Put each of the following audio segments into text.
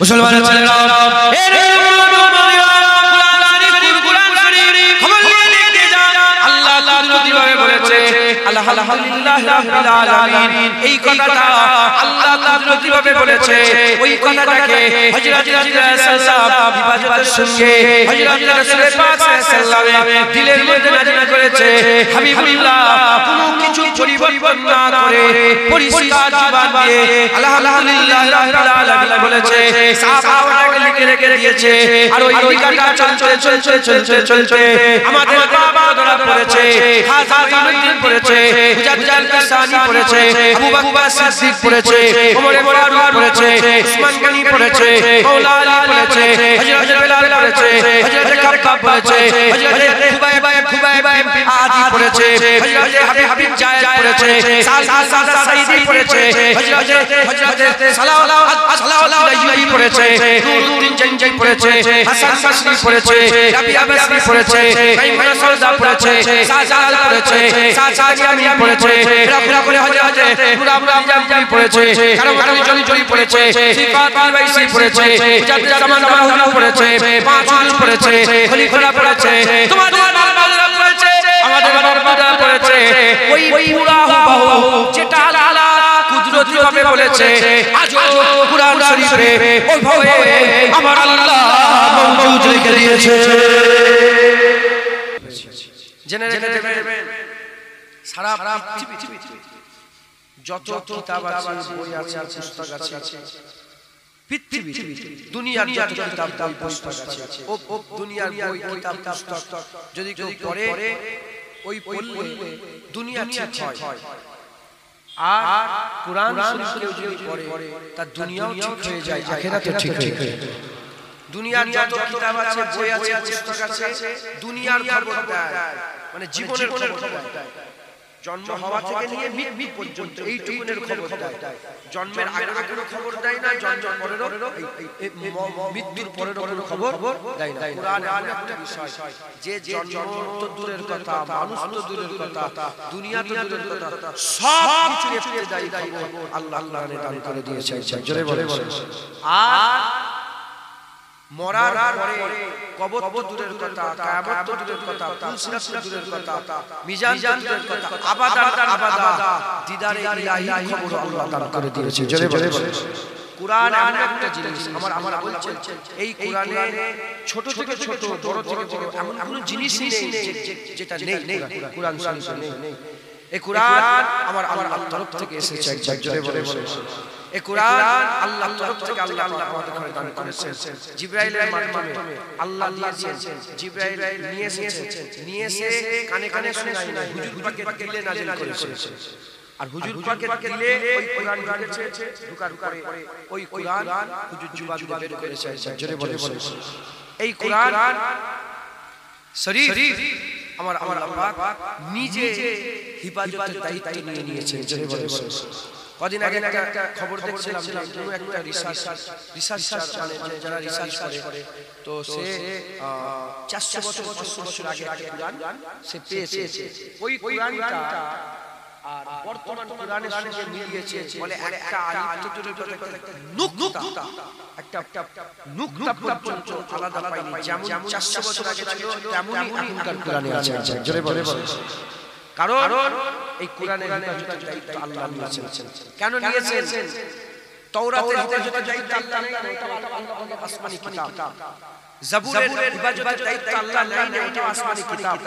মুসলমানের ছেলেরা আলহামদুলিল্লাহ রাব্বিল আলামিন এই কথাটা আল্লাহ কুদরতিভাবে বলেছে। ওই কথাটাকে হযরত রাসূলুল্লাহ বিবাদতের সঙ্গে হযরত রাসূল পাক সাল্লাল্লাহু আলাইহি ওয়াসাল্লাম দিলের মধ্যে নাযিল করেছে। হাবিবুল্লাহ কোনো কিছু পরিবর্তন না করে পরিষ্কার জবান দিয়ে আলহামদুলিল্লাহ রাব্বিল আলামিন বলেছে। সাহাবাওয়াকে লিখে রেখে দিয়েছে। আর ওই তরিকাটা চলছে আমাদের বাবা ধরা পড়েছে, খাজা ইউনুদ্দিন পড়েছে, মুজাদ্দিদ কাসানি পড়েছে, আবু বকর সিদ্দিক পড়েছে, ওমর ফারুক পড়েছে, উসমান গনি পড়েছে, মাওলা আলী পড়েছে, হযরত বেলাল পড়েছে, হযরত কাব্বা পড়েছে, হযরত খুবাইব আদি পড়েছে, হযরত হাবিব জায়েদ পড়েছে, সালসাল সাইদি পড়েছে, হযরত সালাউল্লাহ আইয়ুবী পড়েছে, নুরুদ্দিন জঞ্জাই পড়েছে, হাসান বাসরি পড়েছে, রাবিয়া বাসরি পড়েছে, মাইমুনা সাউদা পড়েছে, সাজাল পড়েছে, সাজানি পড়েছে, রাফরা করে হযরত মুরাদ জামপুরি পড়েছে, কারো জলি পড়েছে, সিফাত বাইসি পড়েছে, মুজাদ্দিদ জামান মাহুল পড়েছে, পাঁচুল পড়েছে, খলিফা পড়েছে, তোমাদের বাবারা পড়েছে, আমাদের বাবারা পড়েছে। ওই পুরা হুবহু যেটা আল্লাহ কুদরতিভাবে বলেছে আজও কুরআন শরীফে ওইভাবে আমার আল্লাহ মওজুদ রেখে দিয়েছে। জেনে রেখে দেবেন সারা পৃথিবীতে যত কিতাব আছে, বই আছে, পুস্তক আছে, পৃথিবীতে দুনিয়ার যত কিতাব বই পুস্তক আছে, ও দুনিয়ার বই কিতাব পুস্তক যদি কেউ পড়ে ওই পড়লে দুনিয়া ঠিক হয়। আর কুরআন শরীফ কেউ যদি পড়ে তার দুনিয়াও ঠিক হয়ে যায়, আখিরাতও ঠিক হয়ে যায়। দুনিয়ার যত কিতাব আছে, বই আছে, পুস্তক আছে, দুনিয়ার খবর দেয়, মানে জীবনের খবর দেয়। জন্ম হওয়া থেকে নিয়ে মৃত্যু পর্যন্ত এইটুকুনের খবর দেয়। জন্মের আগের খবর দেয় না, জন্মের পরেরও, মৃত্যুর পরেরও কোনো খবর দেয় না। কুরআন এমন একটা বিষয় যে জন্ম তো দূরের কথা, মানুষ তো দূরের কথা, দুনিয়া তো দূরের কথা, সব কিছু ইবতিদায়ী খবর আল্লাহ কোরআনে দান করে দিয়েছে। জোরে বলে আর মরার পরে কবর তো দূরের কথা, কিয়ামত তো দূরের কথা, পুলসিরাত তো দূরের কথা, মিজান দূরের কথা, আবাদা দিদারে ইলাহি খবর আল্লাহ দান করে দিয়েছে। জোরে বলে কুরআন এমন একটা জিনিস, আমার বলছেন এই কোরআনে ছোট থেকে ছোট, বড় থেকে বড় এমন কোনো জিনিসই নেই যেটা নেই কুরআন শরীফে নেই। এই কুরআন আমার আল্লাহর তরফ থেকে এসেছে। জোরে বলে এই কুরআন আল্লাহর তরফ থেকে আল্লাহ আমাদের ঘরে দান করেছেন। জিবরাইলের মাধ্যমে আল্লাহ দিয়েছেন, জিবরাইল নিয়ে এসে কানে কানে শোনায়, হুজুর পাকের দিলে নাযিল করেছেন। আর হুজুর পাকের দিলে ওই কুরআন ঢুকেছে, ঢোকার পরে ওই কুরআন হুজুর জুবান বের করেছে। জোরে বলে এই কুরআন শরীফ আমার আল্লাহ পাক নিজে হিফাজতের দায়িত্ব নিয়ে নিয়েছেন। জোরে বলে কদিন আগে একটা খবর দেখছিলাম যে কোনো একটা রিসার্চার মানে যারা রিসার্চ করে, তো সে 400 বছর 500 বছর আগে একটা কুরআন সে পেয়েছে। ওই কুরআনটা আর বর্তমান কুরআনের সঙ্গে মিলিয়েছে, বলে একটা আলিফ একটা নুকতা পর্যন্ত আলাদা পাইনি। যেমন 400 বছর আগে ছিল তেমনই এখনকার কুরআনে আছে। জোরে বলে কারণ এই কোরআনের হেফাজতের দায়িত্ব আল্লাহ নিয়েছেন। কেন নিয়েছেন? তাওরাতের হেফাজতের দায়িত্ব আল্লাহ নেই, ওটা আল্লাহর আসমানি কিতাব। জাবুরের হেফাজতের দায়িত্ব আল্লাহ নেই, ওটা আসমানি কিতাব।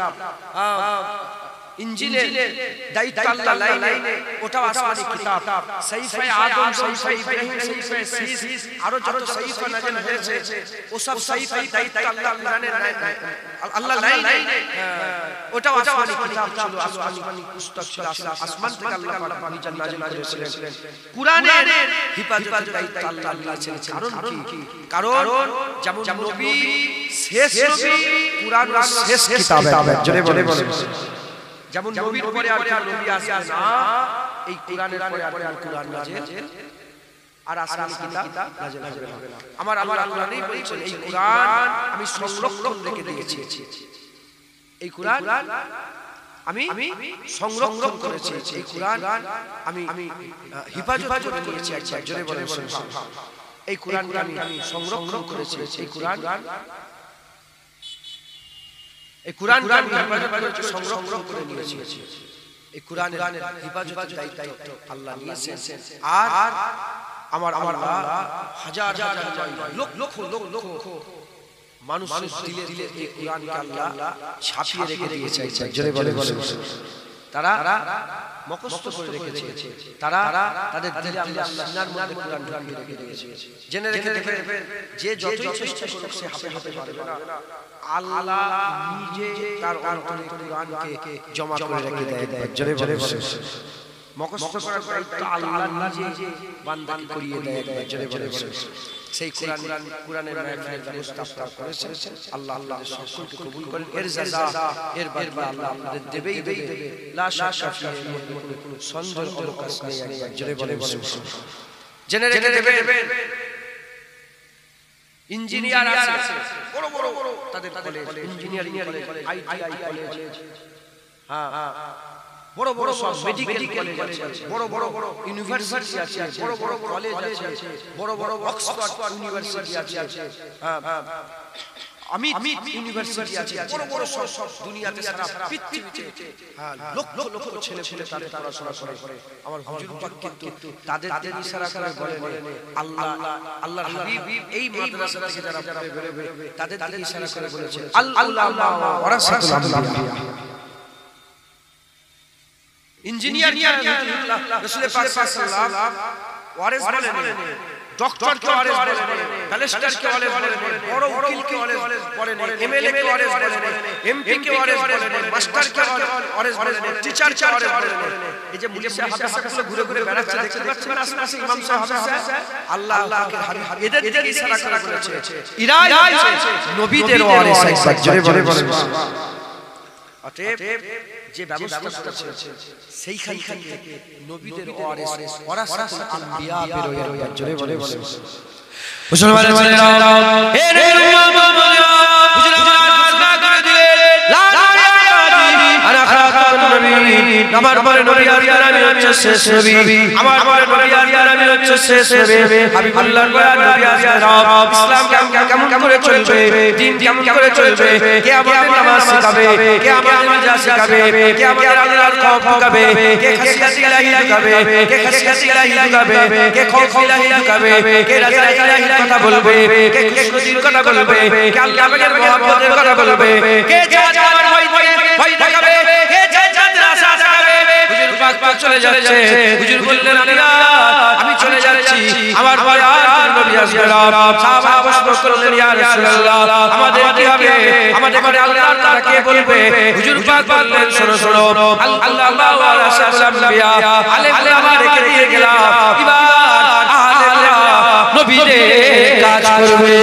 ইনজিলের দায়িত্ব আল্লাহ নেই, ওটা আসমানি কিতাব। সাইফে আদম, সাইফে ইব্রাহিম, সাইফে সিস আরো যত সাইফা নাযিল হয়েছে ওসব সাইফার দায়িত্ব আল্লাহ কোরআনের আল্লাহ নাই, ওটা আসমানি কিতাব ছিল, আসমানি পুস্তক ছিল, আসমান থেকে আল্লাহ পাক নিজে নাযিল করেছিলেন। কোরআনের হেফাজতের দায়িত্ব আল্লাহ নিয়েছেন। কারণ কি? কারণ যেমন নবী শেষ নবী, কোরআন শেষ কিতাব। জোরে বলে যেমন নবীর পরে আর নবী আসবে না, এই কোরআনের পরে আর কোরআন নাযিল আর আসমানি কিতাব নাযিল হবে না। আমার আল্লাহ নেই বলছেন এই কোরআন আমি সংরক্ষণ রেখে দিয়েছি, এই কোরআন আমি সংরক্ষণ করেছি, এই কোরআন আমি হেফাজত করে নিয়েছি। জোরে বলে এই কোরআনকে আমি সংরক্ষণ করেছি, এই কোরআনকে আমি হেফাজত করেছি, সংরক্ষণ করে নিয়েছি। এই কোরআনের হেফাজতের দায়িত্ব আল্লাহ নিয়েছেন। আর আমার আল্লাহ হাজার হাজার লক্ষ লক্ষ মানুষের দিলে দিলে এই কোরআনকে আল্লাহ ছাপিয়ে রেখে দিয়েছে। জোরে বলে তারা মুখস্থ করে রেখেছে, তারা তাদের দিলে আল্লাহ সিনার মধ্যে কোরআন ঢুকিয়ে রেখে দিয়েছে। জেনে রেখে দেখবেন যে যতই চেষ্টা করুক সে হাফেজ হতে পারবে না, আল্লাহ নিজে তার অন্তরে কোরআনকে জমা করে রেখে দেয়। জোরে বলে মুখস্থ করার দায়িত্ব আল্লাহ নিজে বান্দাকে করিয়ে দেয়। জোরে বলে সেই কোরআনের মাহফিলের ব্যবস্থা আপনারা করেছেন, আল্লাহ আপনাদের সকলকে কবুল করেন। এর জাযা এর বদলা আল্লাহ আপনাদের দেবেই দেবে, লা শাক্কা ফিহি, কোনো সন্দেহের অবকাশ নেই। একবার জোরে বলে জেনে রেখে দেবেন ইঞ্জিনিয়ার আছে, বড় বড় তাদের college, engineering college, ITI college, হ্যাঁ বড় বড় সব মেডিকেল কলেজ আছে, বড় বড় ইউনিভার্সিটি আছে, বড় বড় কলেজ আছে, বড় বড় অক্সফোর্ড ইউনিভার্সিটি আছে, হ্যাঁ আমি ইউনিভার্সিটি আছে, বড় বড় সব দুনিয়াতে সারা পৃথিবীতে হ্যাঁ লক্ষ লক্ষ ছেলে ছেলে তাদের পড়াশোনা করে। আমার হুজুর পাক কিন্তু তাদের ইশারা করে বলেন আল্লাহ আল্লাহর হাবিব এই মাদ্রাসা থেকে যারা বেরোবে তাদের ইশারা করে বলেছেন আল উলামা ওয়ারাসাতুল আম্বিয়া। ইঞ্জিনিয়ার রাসূল পাক সাল্লাল্লাহু আলাইহি ওয়াসাল্লাম ওয়ারিস বলেন, ডক্টর কে ওয়ারিস বলেন, ব্যারিস্টার কে ওয়ারিস বলেন, বড় উকিল কে ওয়ারিস বলেন, এমএলএ কে ওয়ারিস বলেন, এমপি কে ওয়ারিস বলেন, মাস্টার কে ওয়ারিস বলেন, টিচার কে ওয়ারিস বলেন। এই যে মুফতি হাফেজগুলো ঘুরে ঘুরে বেড়াচ্ছে দেখতে পাচ্ছেন, আশেপাশে ইমাম সাহেব হাফেজ, আল্লাহ আল্লাহকে হাবিব এদের দিকে ইশারা করে বলেছে ইরাই নবীদের ওয়ারিস। জোরে বলে অতএব যে ব্যবস্থা করেছে সেইখান থেকে নবীদের ওয়ারিস ওয়ারাসাতুল আম্বিয়া বের হয়ে যায়। জোরে বলে মুসলমানের ভাইরা হে রে মুহাম্মদ হুজুর আমার ফারমা করে দিলে লা আনা খাতামুন নবীয়িন, আমার পরে নবী আর আমি হচ্ছে শেষ নবী, আমার পরে নবী আর আমি হচ্ছে শেষ নবী। হাবিবুল্লাহর বয়ান নবী আসরাব ইসলাম কেমন করে চলবে, দিন কেমন করে চলবে, কে আমাদের নামাজ শিখাবে, কে আমাদের রোজা শিখাবে, কে আমাদের আল্লাহর খৌফ শিখাবে, কে খাশিয়াত ইলাহি শিখাবে, কে খাশিয়াত ইলাহি শিখাবে, কে খৌফ ইলাহি শিখাবে, কে রাজা ইলাহির কথা বলবে, কে খুশির কথা বলবে, কে আল্লাহ পাকের মহব্বতের কথা বলবে, কে জান্নাতের ভয় দেখাবে, কে জান্নাতের আশা দেখাবে। হুজুর পাক চলে যাচ্ছে, হুজুর বললেন আমি চলে যাচ্ছি, আমার পরে আর নবী আসবে না। সাহাবা প্রশ্ন করলেন ইয়া রাসূলুল্লাহ আমাদের কি হবে, আমাদের পরে আল্লাহর কথা কে বলবে? হুজুর পাক বললেন শোনো আল্লাহু ওয়া রাসূলুল আম্বিয়া আলেম ওলামা রেখে দিয়ে গেলাম, এবার আলেমরা নবীদের কাজ করবে।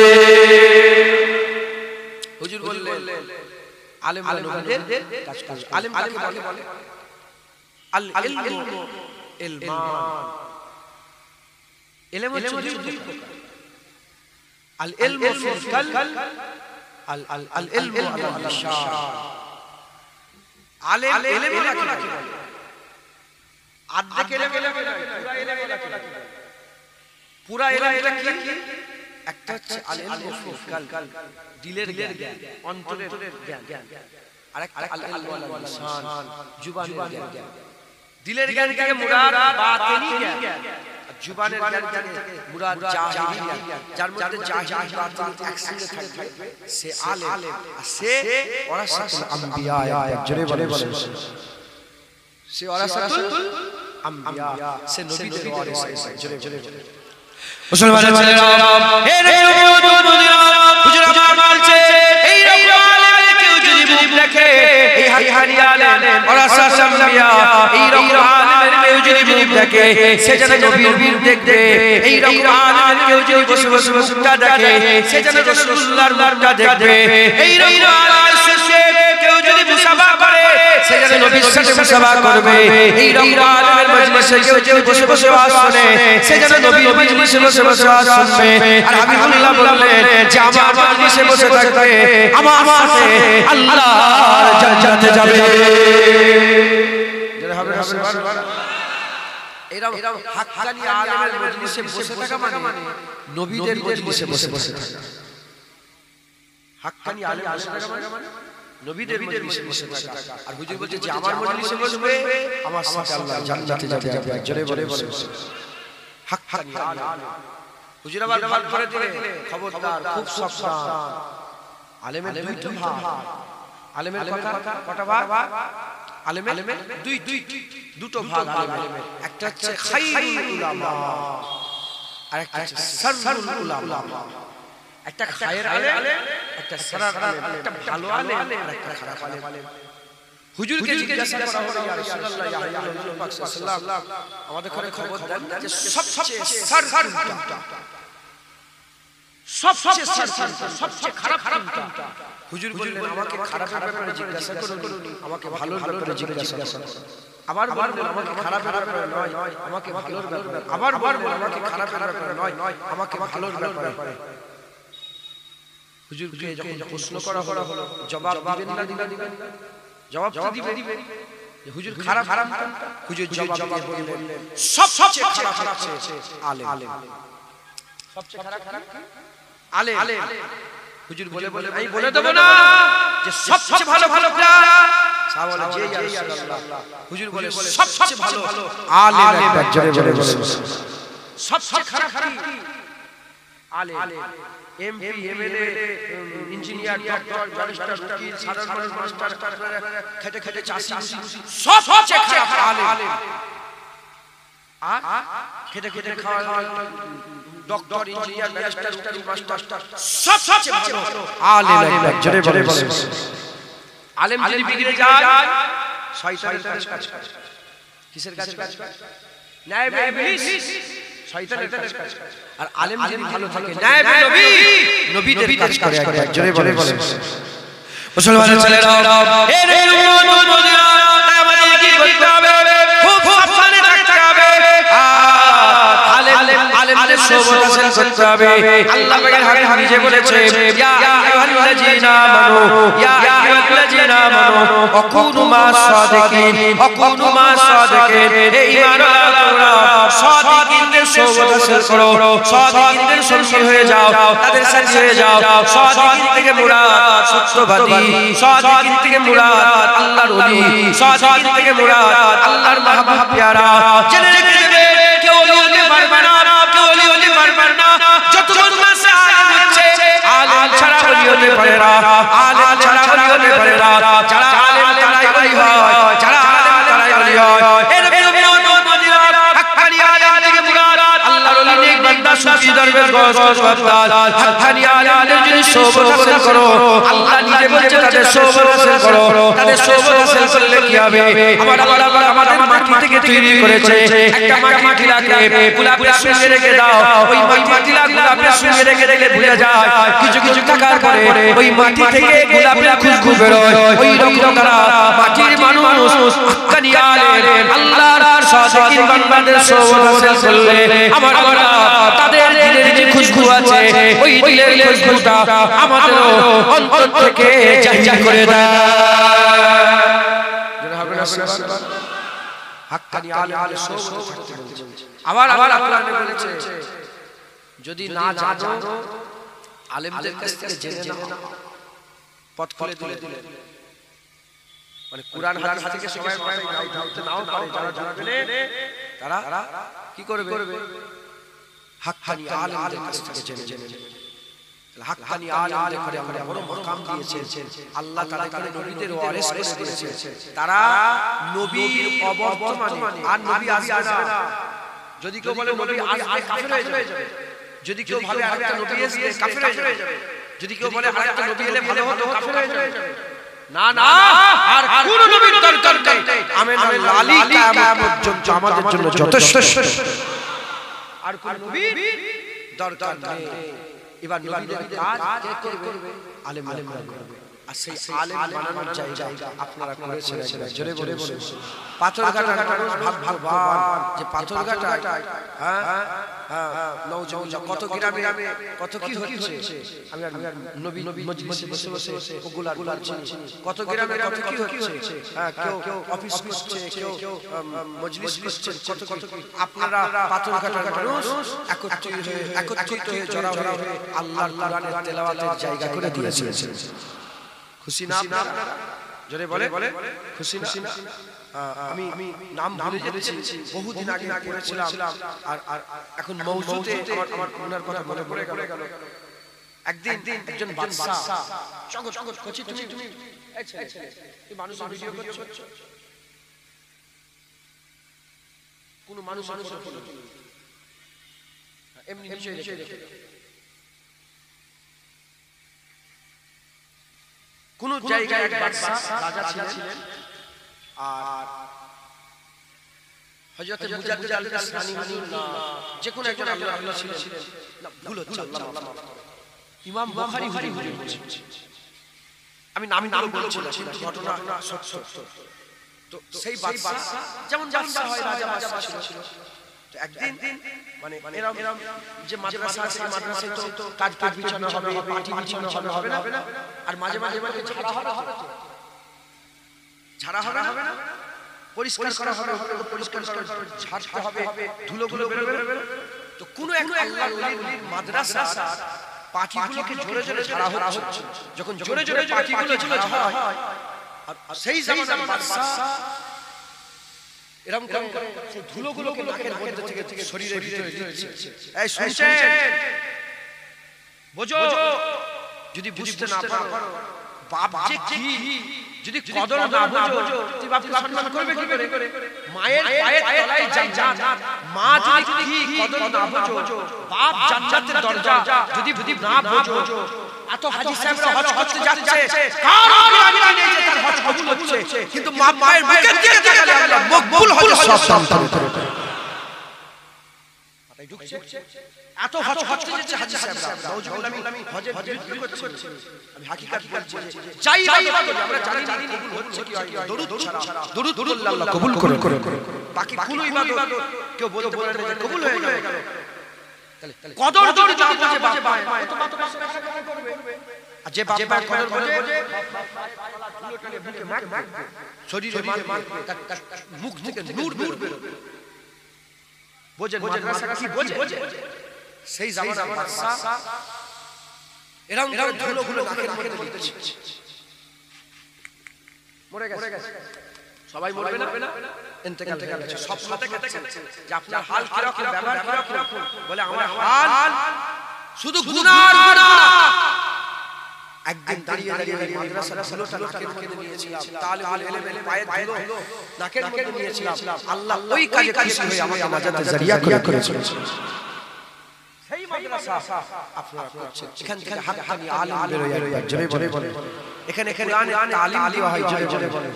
হুজুর বললেন আলেমরা নবীদের কাজ করবে। আলেম কাকে বলে? আল ইলমু ইলমান, ইলম হচ্ছে দুই প্রকার, আল ইলমু ফিল কলব, আল ইলমু আলাল লিসান। আলেম কাকে বলে? আর্ধেক ইলম পুরা ইলম কি? একটা হচ্ছে আল ইলমু ফিল কলব, দিলের জ্ঞান, অন্তরের জ্ঞান, আর একটা আল ইলমু আলাল লিসান, জুবানের জ্ঞান। দিলের জ্ঞান থেকে মুরাদ বাতিনি জ্ঞান, জুবানের জ্ঞান থেকে মুরাদ জাহিরি জ্ঞান। যার মধ্যে জাহিরি বাতিনি একসঙ্গে থাকবে সে আলেম, আর সে ওয়ারাসাতুল আম্বিয়া। জোরে বলে সে ওয়ারাসাতুল আম্বিয়া, সে নবীদের ওয়ারিস। জোরে মুসলমানের ভাইরা হে রে হুজুর আমার বলছে এই রকম আলেম কেউ যদি মুখ রাখে, এই হারি আলেম ওয়ারাসাতুল আম্বিয়া, এই রকম আলেমের কেউ যদি মুখ রাখে সে যেন নবীর দেখবে, এই রকম আলেমের কেউ যদি বসে বসে মুখটা দেখে সে যেন রাসূলুল্লাহর মুখটা দেখবে, এই রকম আলেমের শেষে কেউ যদি মুসাফা করে সে যেন নবীর সাথে মুসাফা করবে, এই রকম আলেমের মজলিসে কেউ যদি বসে বসে ওয়াজ শুনে সে যেন নবীর মজলিসে বসে বসে ওয়াজ শুনবে। আর হাবিবুল্লাহ বললেন যে আমার মজলিসে বসে থাকবে আমার সাথে আল্লাহর জান্নাতে যাবে। যারা হবে সুবহানাল্লাহ। এরকম হাক্কানি আলেমের মজলিসে বসে থাকা মানে নবীদের মজলিসে বসে থাকা। হাক্কানি আলেম বসে থাকা মানে নবীদের মজলিসে বসে থাকা। আর হুজুর বলছে যে আমার মজলিসে বসবে আমার সাথে আল্লাহ জান্নাতে যাবে। জোরে বলে হাক্কানি আলেম। হুজুর আবার ভাগ করে দিলে খবরদার, খুব সাবধান। আলেমের দুইটা ভাগ। আলেমের কটা ভাগ? আলেমের দুটো ভাগ আলেমের। একটা হচ্ছে খায়রুল উলামা আর একটা হচ্ছে সাররুল উলামা। একটা খায়ের আলেম, একটা সারার আলেম, একটা ভালো আলেম আর একটা খারাপ আলেম। হুজুরকে জিজ্ঞাসা করা হলো, ইয়া রাসূলুল্লাহ, ইয়া হাবিবুল্লাহ পাক সাল্লাল্লাহু আলাইহি ওয়াসাল্লাম, আমাদের ঘরে খবর দেন যে সবচেয়ে সার কোনটা, সবচেয়ে সার কোনটা, সবচেয়ে খারাপ কোনটা? হুজুর বললেন আমাকে খারাপের ব্যাপারে জিজ্ঞাসা করুন, আমাকে ভালোর ব্যাপারে জিজ্ঞাসা করুন। আবার বললেন আমাকে খারাপের ব্যাপারে নয়, আমাকে ভালোর ব্যাপারে। আবার বললেন আমাকে খারাপের ব্যাপারে নয়, আমাকে ভালোর ব্যাপারে। হুজুরকে যখন প্রশ্ন করা হলো, জবাব দিবেন না দিবেন? জবাব তো দিবেন। হুজুর খারাপ, হুজুর জবাব দিয়ে বললেন সবচেয়ে খারাপ হচ্ছে আলেম। সবচেয়ে খারাপ আলেম। হুজুর বলে আমি বলে দেব না যে সবচেয়ে ভালো কোনটা? সাহাবা বলে যে ইয়া রাসূলুল্লাহ। হুজুর বলে সবচেয়ে ভালো আলেম। জোরে বলে সবচেয়ে খারাপ কি? আলেম। MP, MLA, engineer, doctor, barrister, উকিল, সাধারণ মানুষ, মাস্টার, খেটে চাষি, সবচেয়ে খারাপ আলেম। আর খেটে খাওয়া ডক্টর, ইঞ্জিনিয়ার, ব্যারিস্টার, উকিল, মাস্টার সবচেয়ে ভালো আলেম। জোরে বলে আলেম যদি বিগড়ে যায় শয়তানের কাজ করে। কিসের কাজ করে? নায়েবে ইবলিস, শয়তানের কাজ করে। আর আলেম যদি ভালো থাকে নায়েবে নবী, নবীদের কাজ করে। জোরে বলে মুসলমানের ছেলেরা, এ রে উম্মত মদিনা, আমাদের কি করতে হবে? খুব সাবধানে থাকতে হবে। আলেমদের সোহবত হাসিল করতে হবে। আল্লাহ পাকের হাবিব নিজে বলেছে, ইয়া আইয়ুহাল্লাযীনা আমানু, ইয়া আইয়ুহাল্লাযীনা আমানু আকুনু মা'আস সাদিকিন, আকুনু মা'আস সাদিকিন। হে ঈমানওয়ালারা, সাদিকিনদের সোহবত হাসিল করো, সাদিকিনদের সঙ্গী হয়ে যাও, তাদের সাথী হয়ে যাও। সাদিকিন থেকে মুরাদ সত্যবাদী, সাদিকিন থেকে মুরাদ আল্লাহর ওলি, সাদিকিন থেকে মুরাদ আল্লাহর মাহবুব প্যারা। জেনে রেখে দেবে, কেউ ওলি হতে পারবে না, কেউ ওলি হতে পারবে না। যত বদমাশা আলেম হচ্ছে, আলেম ছাড়া ওলি হতে পারে না, আলেম ছাড়া ওলি হতে পারে না। যারা আলেম তারাই ওলি হয়, যারা আলেম তারাই ওলি হয়। এর বিরুদ্ধে মদিনা হাক্কানি আলেম থেকে মুরাদ আল্লাহর ওলি, নেক বান্দা, সুফি, দরবেশ, গওস, ওয়াক্তাল। হাক্কানি আলেমদের যদি সোহবত হাসিল করো, আল্লাহ নিজে বলছে তাদের সোহবত হাসিল করো। তাদের সোহবত হাসিল করলে কি হবে? আমাদের মাটি থেকে তৈরি করেছে, একটা মাটি লাগে গোলাপের সঙ্গে রেখে দাও, ওই মাটি লাগে গোলাপের সঙ্গে রেখে ভুলে যায়। কিছু থাকার পরে ওই মাটি থেকে গোলাপের খুশবু বেরোয়। ওই রকম মাটির মানুষ হাক্কানি আলেম আল্লাহর সাদিকিন বান্দাদের সোহবত হাসিল করলে আমার আল্লাহ তাদের দিলের যে খুশবু আছে, ওই দিলের খুশবুটা আমাদেরও অন্তর থেকে জাহির করে দেয়। হাক্কানি আলেমের সোহবত করতে বলছে। আবার আল্লাহ বলেছে, যদি না জানো আলেমদের কাছ থেকে জেনে নাও, পথ খুলে দিলে। মানে কুরআন হাদিস থেকে সবাই মাথায় ঢালতে নাও পারে, যারা জানবে তারা কি করবে? হাক্কানি আলেমদের কাছ থেকে জেনে নেবে। হাক্কানি আলেমদের করে আমরা বড় মাকাম দিয়েছেন। আল্লাহ তাদেরকে নবীদের ওয়ারিস করে দিয়েছেন। তারা নবীর অবর্তমানে আর নবী আসবে না। যদি কেউ বলে নবী আসবে, কাফের হয়ে যাবে। যদি কেউ ভাবে আরেকটা নবী আসবে, কাফের হয়ে যাবে। যদি কেউ বলে আরেকটা নবী এলে ভালো হতো, কাফের হয়ে যাবে। না, আর কোন নবীর দরকার নেই। আমেনা লালি কিয়ামত পর্যন্ত আমাদের জন্য যথেষ্ট। আর কোন নবী দরকার নেই। এবার নবীদের কাজ কে করবে? আলেমরা করবে। আর সেই আলেম বানানোর জায়গা আপনারা করেছেন জোরে বলে পাথরঘাটা মানুষ ভাগ্যবান যে পাথরঘাটা কত গ্রামে কত কি হচ্ছে আমি আর নবী মজলিসে বসে বসে ওগুলা বলছি কত গ্রামে কত কি হচ্ছে কেউ অফিস করছে কেউ মজলিস করছে কত আপনারা পাথরঘাটার মানুষ একত্রিত হয়ে জড়ো হয়ে আল্লাহর কোরআনের তেলাওয়াতের জায়গা করে দিয়েছেন খুশি না আপনারা জোরে বলে খুশি না আমি নাম ভুলে যাচ্ছি বহুদিন আগে করেছিলাম আর এখন মওজুদে আমার ওনার কথা মনে পড়ে গেল একদিন একজন বাদশা জগৎ কচি তুমি এই ছেলে এই মানুষের ভিডিও করছো কোন মানুষের ফটো এমনি নিচে রেখে কোন জায়গায় এক বাদশা রাজা ছিলেন আর হযরত মুজাদ্দিদ আল-ইসলামী যে কোন একজন আল্লাহ ছিলেন না ভুল হচ্ছে আল্লাহ ইমাম বুখারী বলছেন আমি নামগুলো বলছি না কিন্তু ঘটনা সত্য তো সেই বাদশা যেমন বাদশা হয় রাজা বাদশা ছিল তো একদিন মানে এরকম যে মাদ্রাসা আছে মাদ্রাসায় তো কাজ বিছানো হবে পাটি বিছানো হবে না আর মাঝে মাঝে ঝাড়া হবে না পরিষ্কার করা হবে পরিষ্কার করে ঝাড়তে হবে ধুলোগুলো বেরোবে তো কোন এক আল্লাহর ওলির মাদ্রাসা পাখিগুলোকে জোরে জোরে ঝাড়া হচ্ছে যখন জোরে জোরে পাখিগুলো ঝাড়া হয় আর সেই জামানার বাদশা এরকম করে সেই ধুলোগুলোকে নাকের মধ্যে থেকে শরীরের ভিতরে দিচ্ছে এই শুনছেন বোঝো যদি বুঝতে না পারো বাপ যে কি যদি কদর না বোঝো তুই বাপকে সম্মান করবে কি করে মায়ের পায়ের তলায় জান্নাত মা যদি কি কদর না বোঝো বাপ জান্নাতের দরজা যদি না বোঝো এত হাজী সাহেবরা হজ করতে যাচ্ছে কারো বিরানি নেই যে তার হজ কবুল হচ্ছে কিন্তু মা মায়ের মুখের দিকে তাকালে আল্লাহ মকবুল হজ সব সন্তান মাথায় ঢুকছে এত হজ করতে যাচ্ছে হাজী সাহেবরা নাউজুবিল্লাহ আমি হজের বিরোধিতা করছি আমি হাকিকত বলছি চাই আমরা জানি কবুল হচ্ছে কি হয় দরুদ ছাড়া দরুদ বললে আল্লাহ কবুল করে বাকি কোনো ইবাদত কেউ বলতে পারে না যে কবুল হয়ে গেল কদর যদি না বোঝে বাপ তো বাপ করবে আর যে বাপ কদর বোঝে ধুলোটাকে বুকে মারবে শরীরে মারবে তার মুখ থেকে নূর বেরোবে বোঝেন মাদ্রাসা কি বোঝে সেই জামানার বাদশা এরকম ধুলোগুলো নাকের মধ্যে দিচ্ছে মরে গেছে সবাই মরবে না ইন্তেকাল করেছে সব সাথে কাছে যে আপনার হাল কি রকম ব্যবহার কি রকম বলে আমার হাল শুধু গুনার একদিন দাঁড়িয়ে মাদ্রাসার ধুলোটা নাকের মধ্যে নিয়েছিলাম তালিবুল ইলমের পায়ের ধুলো নাকের মধ্যে নিয়েছিলাম আল্লাহ ওই কাজে খুশি হয়ে আমাকে নাজাতের জরিয়া করেছেন সেই মাদ্রাসা আপনারা করছেন এখান থেকে হাক্কানি আলেম বের হয়ে জোরে বলে এখানে কোরআনে তালিম দেওয়া হয় জোরে বলে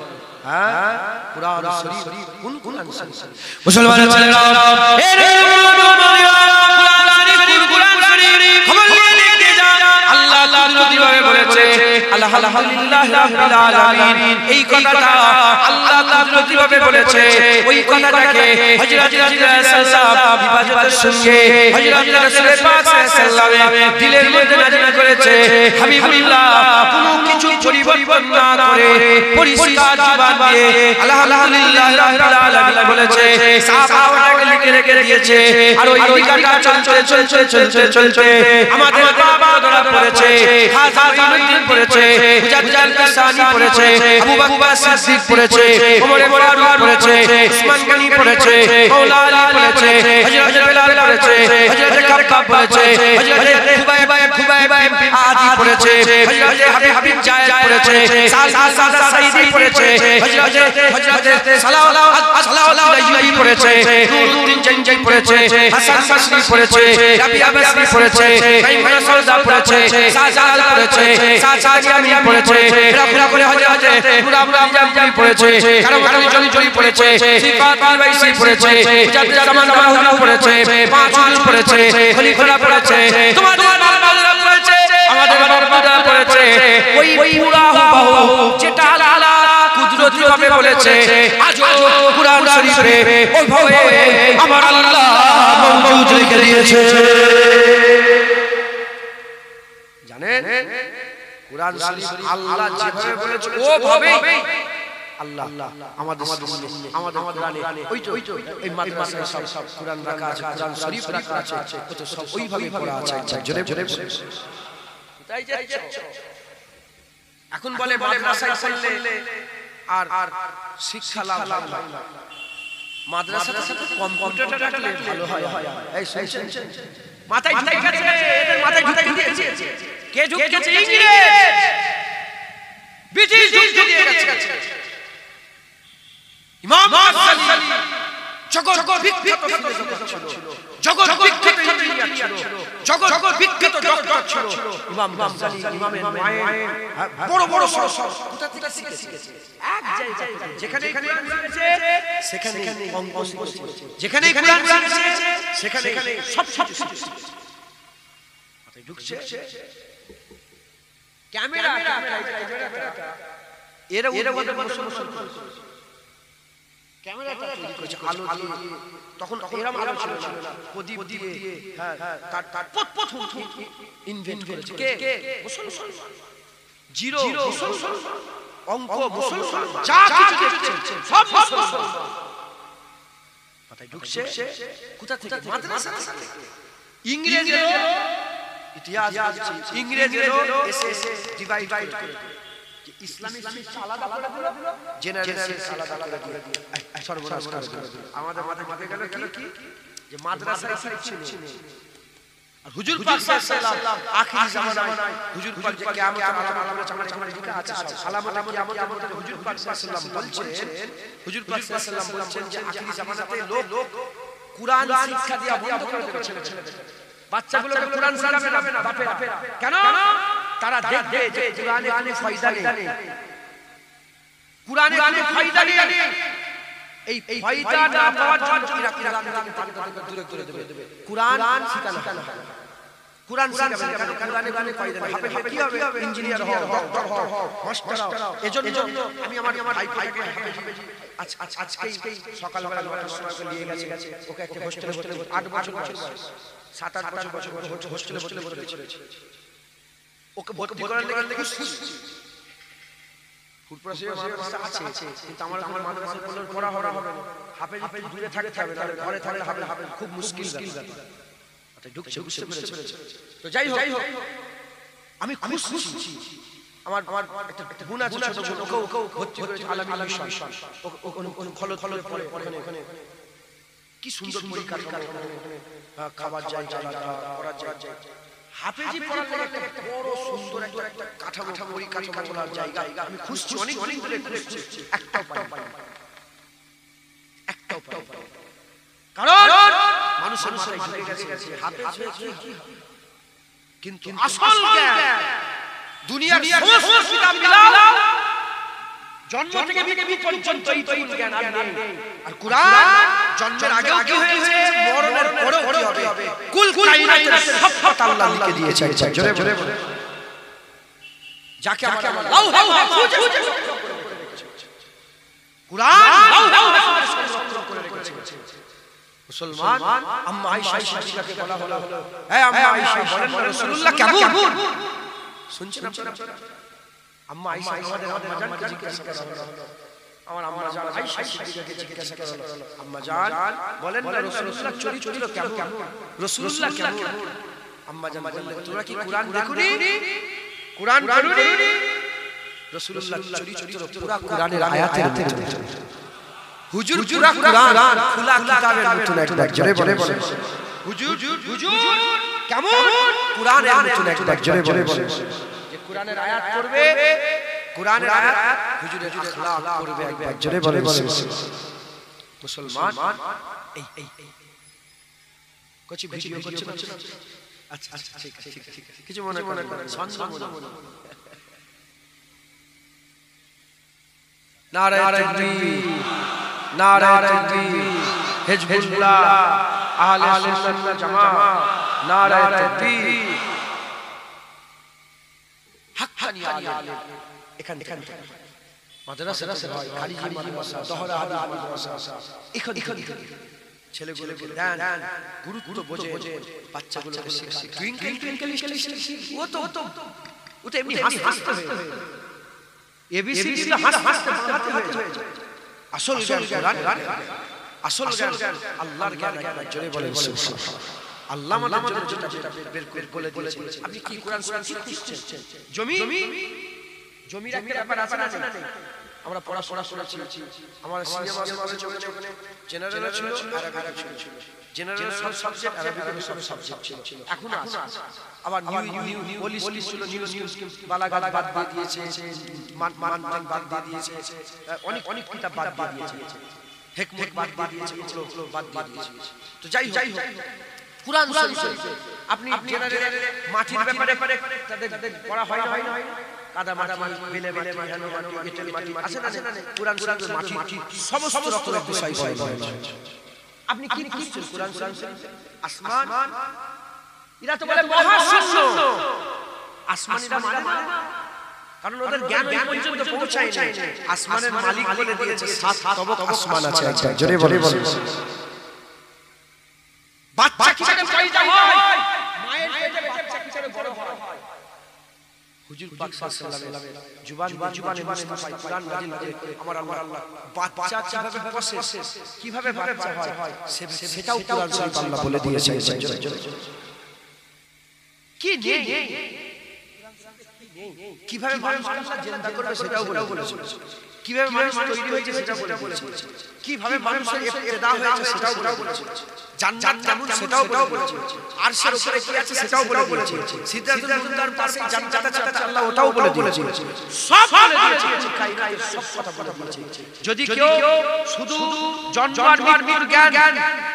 হ্যাঁ কুরআন শরীফ কোন মুসলমানের ছেলেরা এ রে কুরআন শরীফ খবর নিয়ে দেখতে যান আল্লাহ তাআলা কিভাবে বলেছে আলহামদুলিল্লাহ রাব্বিল আলামিন এই কথাটা আল্লাহ তাআলা কিভাবে বলেছে ওই কথাটাকে হযরত রাসূল সাল্লাল্লাহু বিভাজনের সঙ্গে হযরত রাসূল পাক সাল্লাল্লাহু দিলের মধ্যে নাযিল করেছে হাবিবুল্লাহ কোনো কিছু পরিবর্তন না করে পরিষ্কার জীবন দিয়ে আলহামদুলিল্লাহ রাব্বিল আলামিন বলেছে সাহাবাওয়াকে লিখে রেখে দিয়েছে আর ওই লিখাটা চলছে আমাদের বাবা ধরা পড়েছে খাজা জানুদ্দিন পড়েছে মুজাদ্দিদ আল-কাসানি পড়েছে আবু বকর সিদ্দিক পড়েছে ওমর ফারুক পড়েছে উসমান গনি পড়েছে মাওলা আলী পড়েছে হযরত বেলাল পড়েছে হযরত কাব্বাব পড়েছে হযরত খুবাইব আদি পড়েছে হযরত হাবিব জায়েদ পড়েছে সাদা সাইদি পড়েছে হযরত সালাউল্লাহ আইয়ুবী পড়েছে নুরুদ্দিন জানজাই পড়েছে হাসান বাসরি পড়েছে রাবিয়া বাসরি পড়েছে মাইমুনা সাউদা পড়েছে শাহজালাল পড়েছে সাজানি পড়েছে রাফরা করে হযরত মুরাদ জামপুরি পড়েছে কারমানি জনজুরি পড়েছে সিফাত আল-বাইসি পড়েছে মুজাদ্দিদ জামান মাহুদি পড়েছে পাঁচুল পড়েছে খলিফা পড়েছে তোমাদের বাবা পড়েছে আমাদের বাবা পড়েছে ওই পুরা যেভাবে বলেছে আজও কুরআন শরীফে ওইভাবে আমার আল্লাহ মওজুদ রেখে দিয়েছে। জানেন কুরআন শরীফ আল্লাহ যেভাবে বলেছে ওভাবেই আল্লাহ আমাদের কোরআনে ওই তো এই মাদ্রাসায় সব কুরআন রাখা আছে, কুরআন শরীফ রাখা আছে, তো সব ওইভাবে পড়া আছে। জোরে জোরে তাই যাচ্ছে। এখন বলে মাদ্রাসায় পড়লে আর শিক্ষা লাভ হয় না, মাদ্রাসার সাথে কম্পিউটারটা রাখলে ভালো হয়। এই শুনছেন মাথায় ঢুকে গেছে, এদের মাথায় ঢুকে গিয়েছে। কে ঢুকেছে? ইংরেজ ব্রিটিশ ঢুকে দিয়ে গেছে। ইমাম গাজ্জালী জগৎ বিখ্যাত ফিলোসফার ছিল, জগৎ বিখ্যাত ইঞ্জিনিয়ার ছিল, জগৎ বিখ্যাত ডক্টর ছিল। ইমাম গাজ্জালী ইমামের মায়ের বড় বড় সব কোথা থেকে শিখেছে? এক জায়গায় যেখানে কোরআন শিখেছে সেখানে অঙ্ক শিখেছে, যেখানে কোরআন শিখেছে সেখানে সব শিখেছে। মাথায় ঢুকছে। ক্যামেরা এরা মুসলমান ক্যামেরাটা তৈরি করেছে আলো দিয়ে, তখন এরকম আলো ছিল না, প্রদীপ দিয়ে তার প্রথম ইনভেন্ট করেছে কে? মুসলমান। জিরো মুসলমান, অঙ্ক মুসলমান, যা কিছু দেখছেন সব মুসলমান। মাথায় ঢুকছে। কোথা থেকে? মাদ্রাসা থেকে। ইংরেজের ইতিহাস বলছি, ইংরেজের এসে ডিভাইড করে ইসলামিক শিক্ষা আলাদা করে দিল, জেনারেল শিক্ষা আলাদা করে দিল, সর্বনাশ করে দিল। আমাদের মাথায় ঢুকে গেল কি যে মাদ্রাসায় শিখছে না। আর হুজুর পাক সাল্লাল্লাহু আখিরি জামানায় হুজুর পাক যে কিয়ামতের আলামত চামড়া ঢুকে আছে, আলামত কিয়ামতের মধ্যে হুজুর পাক সাল্লাল্লাহু বলছেন, হুজুর পাক সাল্লাল্লাহু বলছেন যে আখিরি জামানাতে লোক কুরআন শিক্ষা দেয়া বন্ধ করে দেবে ছেলেদের। বাচ্চাগুলোকে কুরআন শিখাবে না বাপেরা। কেন? তারা দেখবে যে কুরআনে কোনো ফায়দা নেই, কুরআনে কোনো ফায়দা নেই। এই ফায়দা না পাওয়ার জন্য এরা কুরআন থেকে দূরে দেবে। কুরআন শিখানো হয়, কুরআন শিখাবে না। কুরআনে কোনো ফায়দা নেই। হাফেজ কি হবে? ইঞ্জিনিয়ার হও, ডক্টর হও, মাস্টার হও। এজন্য আমি আমার ভাইকে আজকেই সকালবেলা 9টার সময় নিয়ে গেছে, ওকে একটা হোস্টেলে 8 বছর বয়স, 7-8 বছর হোস্টেলে ভর্তি করেছে। ওকে ভর্তি করার লেগে ফুটপ্রাসে মাদ্রাসা আছে, কিন্তু আমার মাদ্রাসা পড়া হবে না। হাফেজ দূরে থাকতে হবে, ঘরে থাকলে হাফেজ খুব মুশকিল ব্যাপার। আচ্ছা ঢুকছে, বুঝতে পেরেছে। তো যাই হোক আমি খুশি। আমার একটা বোন আছে ছোট, ওকে ভর্তি করেছে আলামিল মিশন। ওখানে খলদ পড়ে ওখানে কি সুন্দর পরিকাঠামো, খাবার যায়, পড়ার যায়। হাফেজি পড়ার লাগে একটা বড় সুন্দর একটা কাঠামো পরিকাঠামোর জায়গা। আমি খুঁজছি, অনেক ধরে খুঁজছি, একটাও পাই। কারণ মানুষের মাথায় ঢুকে গেছে হাফেজ হয়ে কি হবে, কিন্তু আসল জ্ঞান দুনিয়ার সমস্ত কিতাব মিলাও, জন্ম থেকে মৃত্যু পর্যন্ত এই জ্ঞান আর নেই। আর কুরআন জন্মের আগেও কি হয়েছে, মরণের পরেও কি হবে, কুল কায়নাতের সব কথা আল্লাহ লিখে দিয়েছে। জোরে জোরে যাকে আমরা লাউহে মাহফুজ কুরআন লাউহে মাহফুজ সংরক্ষণ করে রেখেছে। মুসলমান আম্মা আয়েশা সিদ্দিকাকে বলা হলো, হে আম্মা আয়েশা বলেন না রাসূলুল্লাহ কেমন? শুনছেন আপনারা? আম্মা আয়েশা আমাদের আম্মাজানকে জিজ্ঞাসা করা হলো, আমার আম্মাজান আয়েশা সিদ্দিকাকে জিজ্ঞাসা করা হলো, আম্মাজান বলেন না রাসূলুল্লাহ চরিত্র কেমন, রাসূলুল্লাহ কেমন? আম্মাজান বললেন, তোমরা কি কুরআন দেখোনি? কুরআন পড়োনি? রাসূলুল্লাহ চরিত্র পুরো কুরআনের আয়াতের মতো। হুজুর পুরো কুরআন খোলা কিতাবের মতো একটা, জোরে বলে হুজুর কেমন? কুরআনের মতো একটা, জোরে বলে যে কুরআনের আয়াত পড়বে, কুরআনের আয়াত হুজুরের আখলাক করবে একবার, জোরে বলে মুসলমান। এই কিছু ভিডিও করছে না? আচ্ছা ঠিক আছে, কিছু মনে করেন, নারায়ে তাকবীর, নারায়ে তাকবীর, হিজবুল্লাহ, আহলে সুন্নাত ওয়াল জামাত, নারায়ে তাকবীর, হাক্কানি আলেম। এখান থেকে মাদ্রাসা হয় খালিজি মাদ্রাসা দহরা মাদ্রাসা এখানে ছেলেগুলো দেন গুরুত্ব বোঝে বাচ্চাগুলোকে শেখায় টুইঙ্কেল টুইঙ্কেল ও তো এমনি হাসতে হয়ে এবিসিডি তো হাসতে হয়ে যায় আসল জ্ঞান আসল জ্ঞান আল্লাহর জ্ঞান একবার জোরে বলে সুবহানাল্লাহ। আল্লাহ আমাদের জন্য যেটা বের করে বলে দিয়েছে, আপনি কি কোরআন কি খুঁজছেন? জমির একটা ব্যাপার আছে না? আমরা পড়াশোনা করেছি, আমার সিনেমা ওখানে জেনারেল ছিল আর আরবি ছিল। জেনারেল সব সাবজেক্ট, আরবি সব সাবজেক্ট ছিল। এখন আছে আবার নিউ পুলিশ ছিল, নিউ বালাগাত বাদ দিয়েছে, মান বাদ দিয়েছে, অনেক কিতাব বাদ দিয়েছে, হিকমত বাদ দিয়েছে, ওগুলো বাদ দিয়েছে। তো যাই হোক কুরআন শরীফ আপনি জেনারেল মাটির ব্যাপারে তাদের পড়া হয় না? কাদা মাটি, বেলে মাটি, এঁটেল মাটি আছে না? কুরআন শরীফের মাটি সমস্ত রকমের বিষয় বলে। আপনি কি খুঁজছেন কুরআন শরীফে? আসমান, এরা তো বলে মহাশূন্য। আসমানিরা মানে না, কারণ ওদের জ্ঞান ওই পর্যন্ত পৌঁছায় না। আসমানের মালিক বলে দিয়েছে 7 তবক আসমান আছে। জোরে বলে বাচ্চা কিভাবে পয়দা হয়, মায়ের পেটে বাচ্চা কিভাবে বড় হয়। হুজুর পাক সাল্লাল্লাহু আলাইহি ওয়াসাল্লাম জুবানে মুস্তাফা কুরআন নাযিল করে আমার আল্লাহ বাচ্চা কিভাবে প্রসেস, কিভাবে বাচ্চা হয় সেটাও কুরআন শরীফ আল্লাহ বলে দিয়েছে। কি নেই, কিভাবে মানুষ জিন্দা করবে সেটাও বলেছে, কিভাবে মানুষ তৈরি হয়েছে সেটাও বলেছে, কিভাবে মানুষের ইবতিদা হয়েছে সেটাও বলেছে, জান্নাত কেমন সেটাও বলেছে, আরশের উপরে কি আছে সেটাও বলেছে, সিদরাতুল মুনতাহার পাশে জান্নাত আছে আল্লাহ ওটাও বলে দিয়েছে, সব বলে দিয়েছে, কায়নাতের সব কথা বলে দিয়েছে। যদি কেউ শুধু জন্ম আর মৃত্যুর জ্ঞান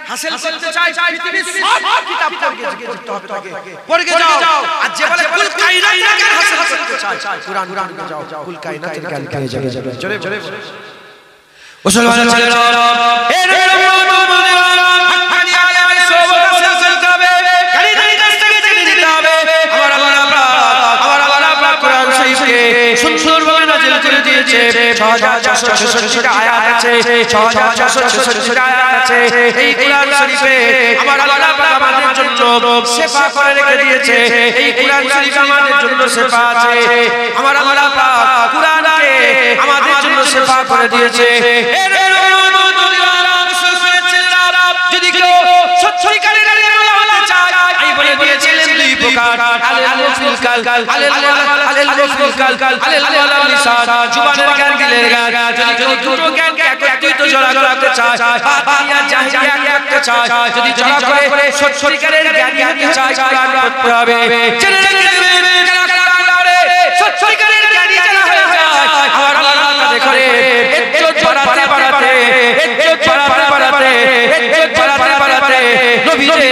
হাসিল করতে চায়, পৃথিবীর সব কিতাব পড়তে হবে তাকে, পড়ে যাও। আর যে বলে কুল কায়নাতের জ্ঞান হাসিল করতে চায়, কুরআন যাও, কুল কায়নাতের জ্ঞান পেয়ে যাবে। জোরে মুসলমান ছেলেরা, এ সুন্দরভাবে নাযিল করে দিয়েছে। 6466টা আয়াত আছে, 6466টা আয়াত আছে। এই কুরআন শরীফে আমার আল্লাহ পাক আমাদের জন্য শিফা করে রেখে দিয়েছে। এই কুরআন শরীফে আমাদের জন্য শিফা আছে। আমার আল্লাহ পাক কুরআনকে আমাদের জন্য শিফা করে দিয়েছে। যদি কেউ সত্যিকারের হতে চায়, আমি বলে দিয়েছিলাম দুই প্রকার, আলেল ফিলকাল, আলেল ফিলকাল, আলেল লিসান, জুবানের জ্ঞান, দিলের জ্ঞান। যদি কেউ দুটো জ্ঞানকে একত্রিত জড়া করতে চায়, বাতিয়া জাহিলিয়া করতে চায়, যদি জড়া করে সত্যিকারের জ্ঞান হতে চায়, কুরআন পড়তে হবে। জেনে রাখবেন, সত্যিকারের জ্ঞানী যারা হয়ে যায়, আমার আল্লাহ তাদের করে ইজ্জত বাড়াতে নবীদের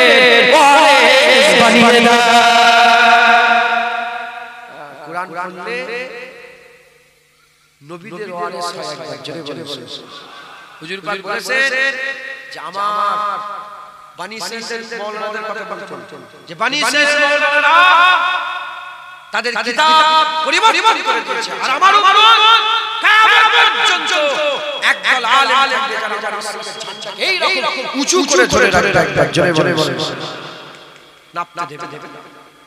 ওয়ারিস বানিয়ে দেয়। কুরআন পড়লে নবীদের ওয়ারিস হয়। একবার জোরে বলে হুজুর পাক বলেছেন যে আমার বনি ইসরাইল মাওলানাদের কথা বলতেন যে বনি ইসরাইল মাওলানারা তাদের কিতাব পরিবর্তন করে দিয়েছে, আর আমার উম্মত কিয়ামত পর্যন্ত একদল আলেম থাকবে যারা এই রকম উঁচু করে ধরে রাখবে। একবার জোরে বলে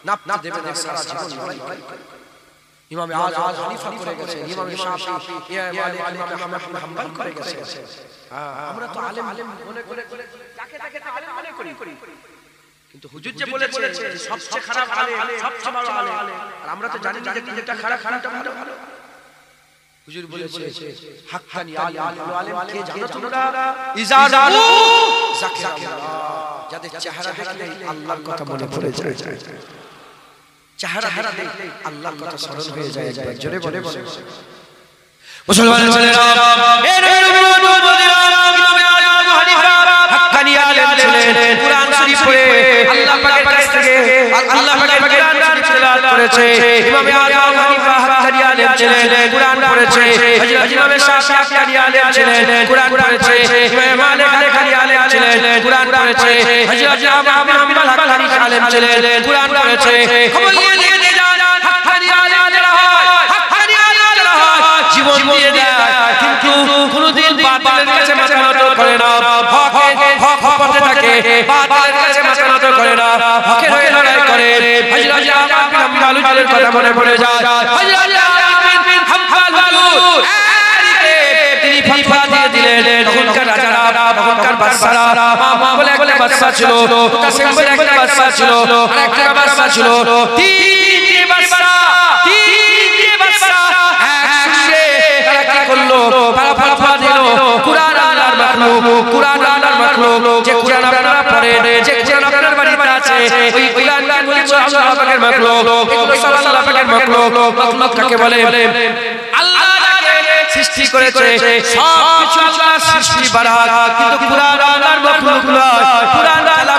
নাপতে দেবে না সারা জীবন লড়াই। ইমাম আজম খলিফা করে গেছে, ইমাম শাফি, ইমাম মালিক, ইমাম আহমদ হাম্বল করে গেছে। আমরা তো আলেম মনে করে তাকে আলেম মনে করি, কিন্তু হুজুর যে বলেছে সবচেয়ে খারাপ আলেম সবচেয়ে ভালো আলেম, আর আমরা তো জানি যে যেটা খারাপটা ভালো। হুজুর বলেছে হাক্কানি আলেম কে জানো তোমরা? ইজাজালু যাকিরাল্লাহ, যাদের চেহারা দেখলে আল্লাহর কথা মনে পড়ে যায়, চেহারা দেখলে আল্লাহর কথা স্মরণ হয়ে যায়। একবার জোরে বলে মুসলমান ছেলেরা, এ নবী হাক্কানি আলেম ছিলেন, কুরআন শরীফ পড়ে আল্লাহ পাকের কাছ থেকে আল্লাহ পাকের কুরআন শরীফ তেলাওয়াত করেছে। ইমাম আজম হানিফা হাক্কানি আলেম ছিলেন, কুরআন পড়েছে। হযরত ইমাম শাফি হাক্কানি আলেম ছিলেন, কুরআন পড়েছে। ইমাম মালিক হাক্কানি আলেম ছিলেন, কুরআন পড়েছে। হযরত আহমদ হাম্বল হাক্কানি আলেম ছিলেন, কুরআন পড়েছে। খবর নিয়ে যান, হাক্কানি আলেম যারা হয়, হাক্কানি আলেম যারা হয় জীবন দিয়ে দেয় হক পথে থাকে বাতিলের কাছে মাথা নত করে না হকের হয়ে লড়াই করে হযরত আহমদ বিন হাম্বলের কথা মনে পড়ে যায় হযরত আহমদ বিন হাম্বল তিনি ফতোয়া দিয়ে দিলেন তখনকার রাজারা তখনকার বাদশারা মামা বলে একটা বাদশা ছিল মুতাসিম বলে একটা বাদশা ছিল আরেকটা বাদশা ছিল তিনটি বাদশা একসাথে তারা কি করলো ফতোয়া দিল কুরআন আল্লাহর মাখলুক কুরআন আল্লাহর মাখলুক যে কুরআন আপনারা পড়েন যে কুরআন আপনার বাড়িতে আছে ওই কুরআনটা বলছে আল্লাহ পাকের মাখলুক এগুলো সব আল্লাহ পাকের মাখলুক মাখলুক কাকে বলে আল্লাহ সৃষ্টি করেছে সব আল্লাহর সৃষ্টি বারাক কিন্তু কুরআন আল্লাহর মাখলুক নয় কুরআন আল্লাহ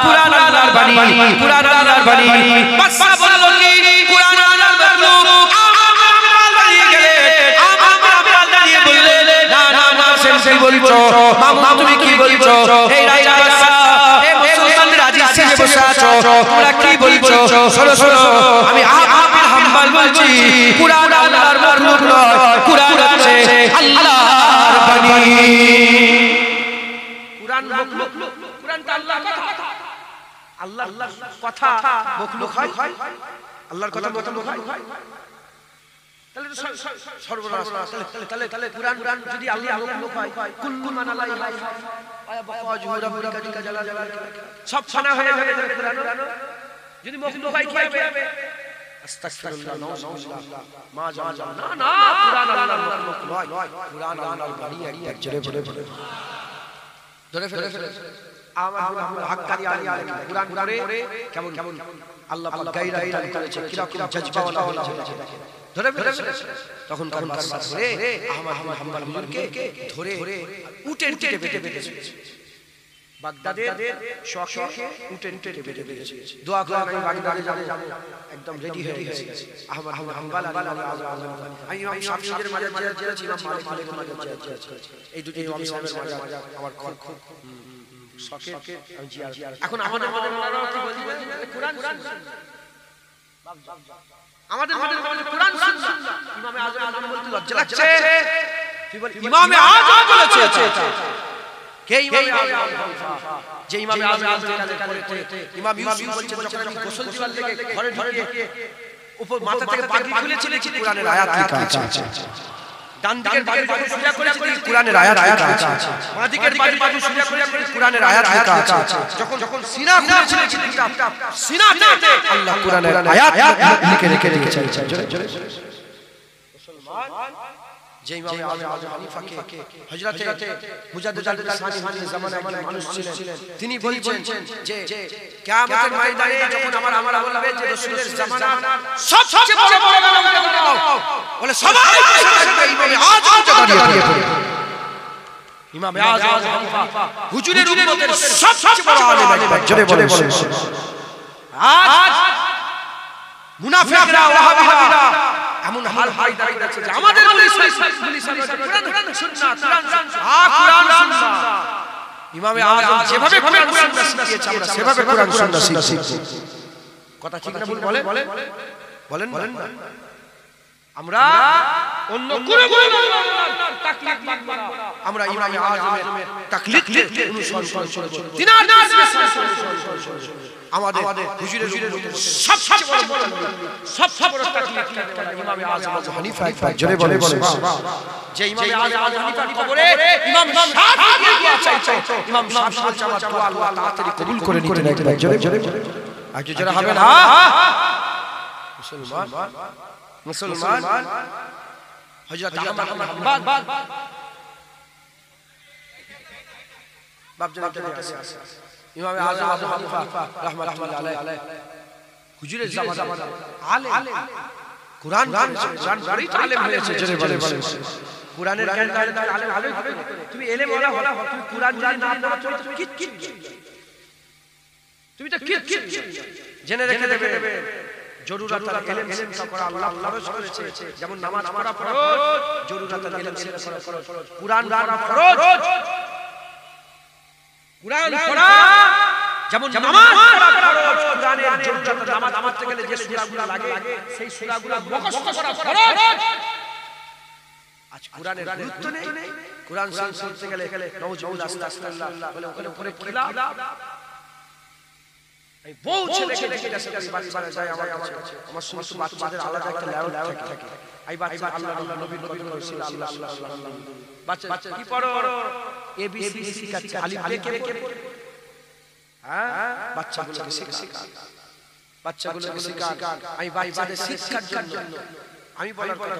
কুরআন আল্লাহর বাণী কুরআন আল্লাহর বাণী বাদশা বলল কি কুরআন আল্লাহর মাখলুক সেই বলছো মামা তুমি কি বলছো এই রাজা বাদশা এই মুসলমানদের আজি সেজে বসে আছো তোমরা কি বলছো শোনো শোনো আমি আহমদ বিন হাম্বল বলছি কুরআন আল্লাহর মাখলুক নয় কুরআন আছে আল্লাহর বাণী কুরআন মাখলুক কুরআনটা আল্লাহর কথা আল্লাহর কথা মাখলুক হয় আল্লাহর কথা মাখলুক হয় তাহলে সর্বনাশ তাহলে কুরআন যদি আল্লাহর মাখলুক হয় কুল্লু মান আলাইহা ওয়াজহু রাব্বিকা জিকা জালাল সব ফানা হয়ে যাবে কুরআন যদি মাখলুক হয় কি হবে আস্তাগফিরুল্লাহ নাউযুবিল্লাহ মা জানা না কুরআন আল্লাহর মাখলুক নয় কুরআন আল্লাহর বাণী এক জোরে বলে ধরে ফেলে আমার হাক্কানি আলিম কুরআন পড়ে কেমন আল্লাহ পাক গায়রা করেছে কিরকম জজবাওয়ালা হয়েছে ধরে তখন কার বাদশা ধরে আহমদ বিন হাম্বল হুজুরকে ধরে উটের পিঠে বেঁধেছে বাগদাদের শখে উটের পিঠে বেঁধেছে দোয়া করে আমি বাগদাদে যাব একদম রেডি হয়ে গেছি আহমদ বিন হাম্বল আমি ইমাম শাফিঈর মাঝে ছিলাম ইমাম মালিকের মাঝে এই দুটি ইমাম সাহেবের মাঝে আমার খুব শখে আমি জিয়ারত এখন আমাদের কি বলছি কুরআন আমাদের কুরআন সুন্নাহ ইমামে আযম বলতে লজ্জা লাগছে কি বল ইমামে আযম বলেছে কে ইমামে আযম যে ইমামে আযম করে ইমাম ইউসুফ বলছেন যখন আমি গোসল দিবার লেগে ঘরে ঢুকে উপর মাথা থেকে পাগড়ি খুলেছিলেন কুরআনের আয়াত লেখা আছে ডান দিকের বাজু সোজা করেছি কুরআনের আয়াত লেখা আছে বাঁ দিকের বাজু সোজা করেছি কুরআনের আয়াত লেখা আছে যখন সিনা খুলেছিলেন সিনাতে আল্লাহ কুরআনের আয়াত লিখে রেখেছে মুসলমান যে ইমাম আযম হানিফাকে হযরতে মুজাদ্দিদ আল-সানি জামানায় একজন মানুষ ছিলেন তিনি বলছেন যে কিয়ামতের ময়দানে যখন আমার বলবে যে রাসূলের জামানার সবচেয়ে বড় বলে সবাই ইমাম আযমকে দাঁড়িয়ে পড়ে ইমাম আযম হানিফা হুজুরের উম্মতের সবচেয়ে বড় আলেম জোরে বলে আজ মুনাফিকরা ওয়াহাবিরা এমন হাল দাঁড়িয়েছে যে আমাদের কুরআন সুন্নাহ কুরআন সুন্নাহ ইমামে আযম যেভাবে কুরআন শিখিয়েছে আমরা সেভাবে কুরআন সুন্নাহ শিখব কথা ঠিক না ভুল বলেন না আমরা অন্য কোন তাকলিদ মানব না আমরা ইমামে আযমের তাকলিদ অনুসরণ করব তিনার আমাদের হুজুরের সবচেয়ে বড় তাকলিদ ইমামে আযম আবু হানিফা জোরে বলে যে ইমামে আযম হানিফার কবরে ইমাম শাফিঈ দোয়া চাইছে ইমাম শাফিঈ চাওয়া দোয়া আল্লাহ তাআলা কবুল করে নিতেন একবার জোরে আজ যারা হবে না মুসলমান হযরত আহমদ বিন হাম্বল বাপজান ইমামে আযম আবু হানিফা রাহমাতুল্লাহ আলাইহি হুজুরের জামানা আলেম কুরআন জান বড়ই আলেম হয়েছে জোরে বলে কুরআনের জ্ঞান দাঁড়িয়ে আলেম হবে তুমি এলেম ওয়ালা হও তুমি কুরআন যদি না পড়ো তুমি কি তুমি তো কি জেনে রেখে দেবে জরুরাতুল ইলম শিক্ষা করা আল্লাহ ফরজ করেছে যেমন নামাজ পড়া ফরজ জরুরাতুল ইলম শিক্ষা করা ফরজ কুরআন পড়া ফরজ কুরআন পড়া যেমন নামাজ পড়া ফরজ কুরআনের জরুরাতুল নামাজ পড়তে গেলে যে সূরাগুলো লাগে সেই সূরাগুলো মুখস্থ করা ফরজ আজ কুরআনের গুরুত্ব নেই কোরআন শরীফ পড়তে গেলে নাউজুবিল্লাহ আস্তাগফিরুল্লাহ বলে ওখানে পড়ে পড়লা এই বহু ছেলেকে জিজ্ঞাসা করি বাচ্চারা যায় আমার কাছে আমার সমস্ত বাচ্চাদের আলাদা একটা লেআউট থাকে এই বাচ্চা আল্লাহ নবীর কত করেছিল আল্লাহ বাচ্চা কি পড়ো এ বি সি শিখাচ্ছে আলিফ কে হ্যাঁ বাচ্চাগুলোকে শেখান বাচ্চাগুলোকে শেখান আমি বাচ্চাদের শিক্ষার জন্য আমি বলার কথা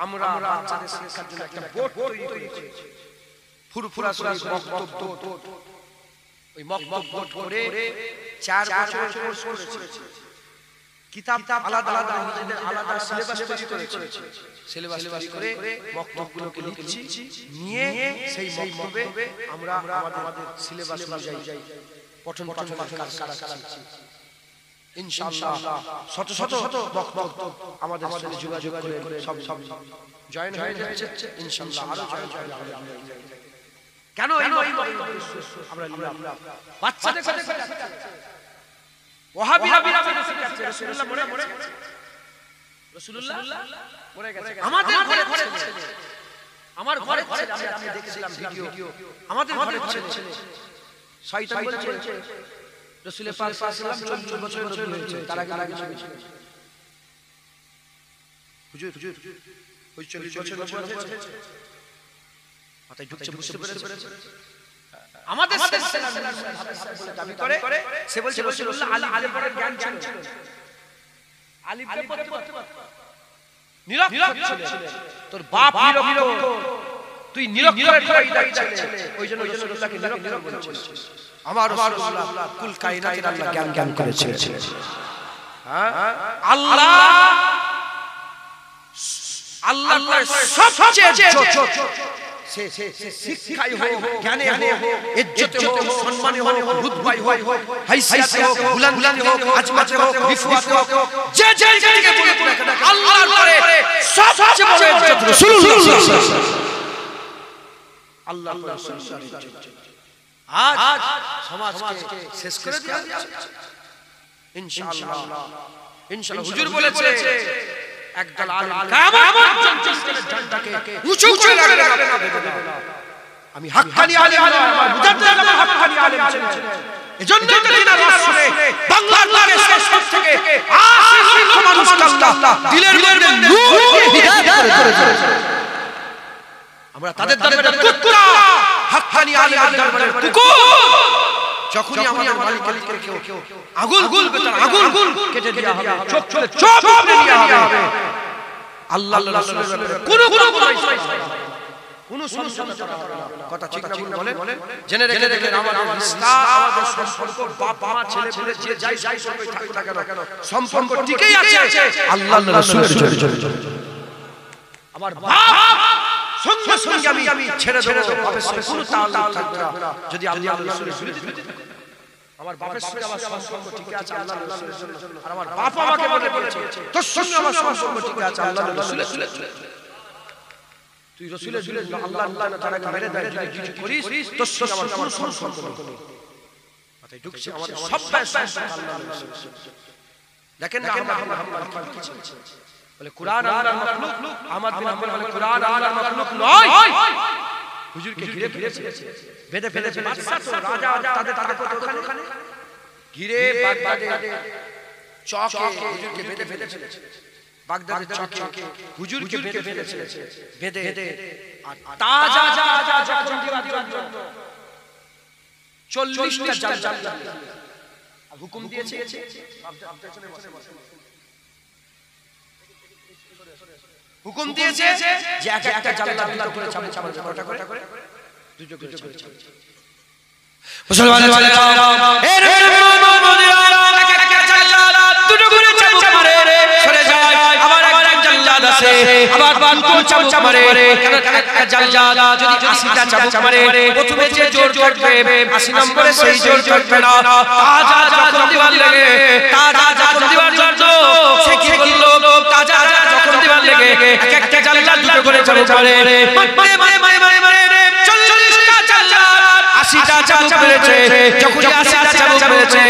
আমরা বাচ্চাদের শিক্ষার জন্য একটা বোর্ড তৈরি করেছি ফুরফুরা বক্তব্য ওই বক্তব্য করে 4 বছর কোর্স করেছি কিতাব আলাদা আলাদা নিজেদের আলাদা সিলেবাস তৈরি করেছি সিলেবাস তৈরি করে বক্তব্যগুলোকে লিখছি নিয়ে সেই বক্তব্যে আমরা আমাদের সিলেবাস অনুযায়ী পঠন পাঠন কাজ ইনশাআল্লাহ শত শত বক্তব্য আমাদের সাথে যোগাযোগ করে সব জয়েন হয়ে যাচ্ছে ইনশাআল্লাহ আরো জয়েন কেন এই আমরা বাচ্চাদের কাছে ওয়াহাবিরা শিখাচ্ছে রাসূলুল্লাহ মরে গেছে আমাদের ঘরে ছেলে আমার ঘরে ছেলে আমি দেখেছিলাম ভিডিও আমাদের ঘরে ছেলে শয়তান বলছে রাসূল পাক সাল্লাল্লাহু আলাইহি ওয়াসাল্লাম 40 বছরের নবী হয়েছে তার আগে হুজুর ওই 40 বছরের নবী হয়েছে মাথায় ঢুকছে বুঝতে পেরেছে আমাদের দাবি করে সে বলছে রাসূলুল্লাহ আলিফ পড়ার জ্ঞান ছিল আলিফ পড়তে নিরক্ষর ছিলেন তোর বাপ নিরক্ষর তুই নিরক্ষরের পয়দা ছেলে ওইজন্য রাসূলুল্লাহকে নিরক্ষর বলেছিস আমার রাসূলুল্লাহ কুল কায়নাতের আল্লাহ জ্ঞান করেছিলেন হ্যাঁ আল্লাহ সবচেয়ে ছোট সে শিক্ষাই হোক জ্ঞানে হোক ইজ্জতে হোক সম্মানে হোক রুতবায় হোক হাইসিয়াতে হোক বুলন্দি হোক আজমাতে হোক রিফাতে হোক যে দিকে বলে আল্লাহর পরে সবচেয়ে বড় ইজ্জত রাসূলুল্লাহ আল্লাহর পরে রাসূলুল্লাহর ইজ্জত আজ সমাজকে শেষ করে দেওয়া ইনশাআল্লাহ হুজুর বলেছে একদল আলেম কিয়ামত পর্যন্ত ইসলামের ঝান্ডাকে উঁচু করে রাখবে না আমি হাক্কানি আলেম আমার মুজাদ্দিদ আমার হাক্কানি আলেম ছিলেন এজন্য মদিনার রাসূলে বাংলাদেশের সব থেকে 80 লক্ষ মানুষকে আল্লাহ দিলের মধ্যে নূর দিয়ে হিদায়াত করেছে আমরা তাদের দরবারে কুত্তা হাক্কানি আলেমের দরবারে কুকুর যখনই আমাদের মালিকের কেউ আগুল কেটে দেওয়া হবে চোখ খুলে দেওয়া হবে আল্লাহ রাসূলের কোনো সমস্যা কথা ঠিক না বলেন জেনে রেখে আমাদের রিশতা আমাদের সম্পর্ক বাপ মা ছেলে ছেলে যে যাই সবই থাকুক না কেন সম্পর্ক টিকেই আছে আল্লাহ রাসূলের জন্য আমার বাপ সঙ্গে সঙ্গে আমি ছেড়ে দেব বাপের সাথে কোনো তাল্লুক থাকবে না যদি আল্লাহ রাসূলের বিরুদ্ধে আমার বাপের সাথে আমার সম্পর্ক ঠিক আছে আল্লাহ রাসূলের জন্য আর আমার বাপ আমাকে বলেছে তোর সঙ্গে আমার সম্পর্ক ঠিক আছে আল্লাহ রাসূলের জন্য তুই রাসূলের জন্য আল্লাহ তাআলাকে মেরে দেয় যদি কিছু করিস তোর সঙ্গে আমার কোনো সম্পর্ক নেই মাথায় ঢুকছে আমাদের সব সম্পর্ক আল্লাহ রাসূলের জন্য দেখেন না আমরা কি চলছে বলে কুরআন আল্লাহর মাখলুক আহমদ বিন হাম্বল বলে কুরআন আল্লাহর মাখলুক নয় হুজুরকে ঘিরে বেঁধে ফেলেছে বাদশা তো রাজা তাদের ওখানে ঘিরে বাগদাদে চকে হুজুরকে বেঁধে ফেলেছে বাগদাদের চকে হুজুরকে বেঁধে ফেলেছে বেঁধে আর তাজা যখন দিবার জন্য 40টা জাল হুকুম দিয়েছে হুকুম দিয়েছে যে একটা জাল্লাদ করে চামড়া করে দুটো করে মুসলমানের ভাইরা এর মদিনা একটা জাল্লাদ দুটো করে চামড়া মারে সরে যায় আবার এক জাল্লাদ আছে আবার দুটো চামড়া মারে কেন একটা জাল্লাদ যদি 80টা চামড়া মারে প্রথমে যে জোর করবে 80 নম্বরে সেই জোর করবে না তাজা যখন দিবার লাগে তাজা যখন দিবার জন্য সে কি করলো তাজা যখন দিবার লাগে একটা জাল্লাদ দুটো করে চামড়া মারে 40টা জাল্লাদ 80টা চামড়া মেরেছে যখন 80টা চামড়া মেরেছে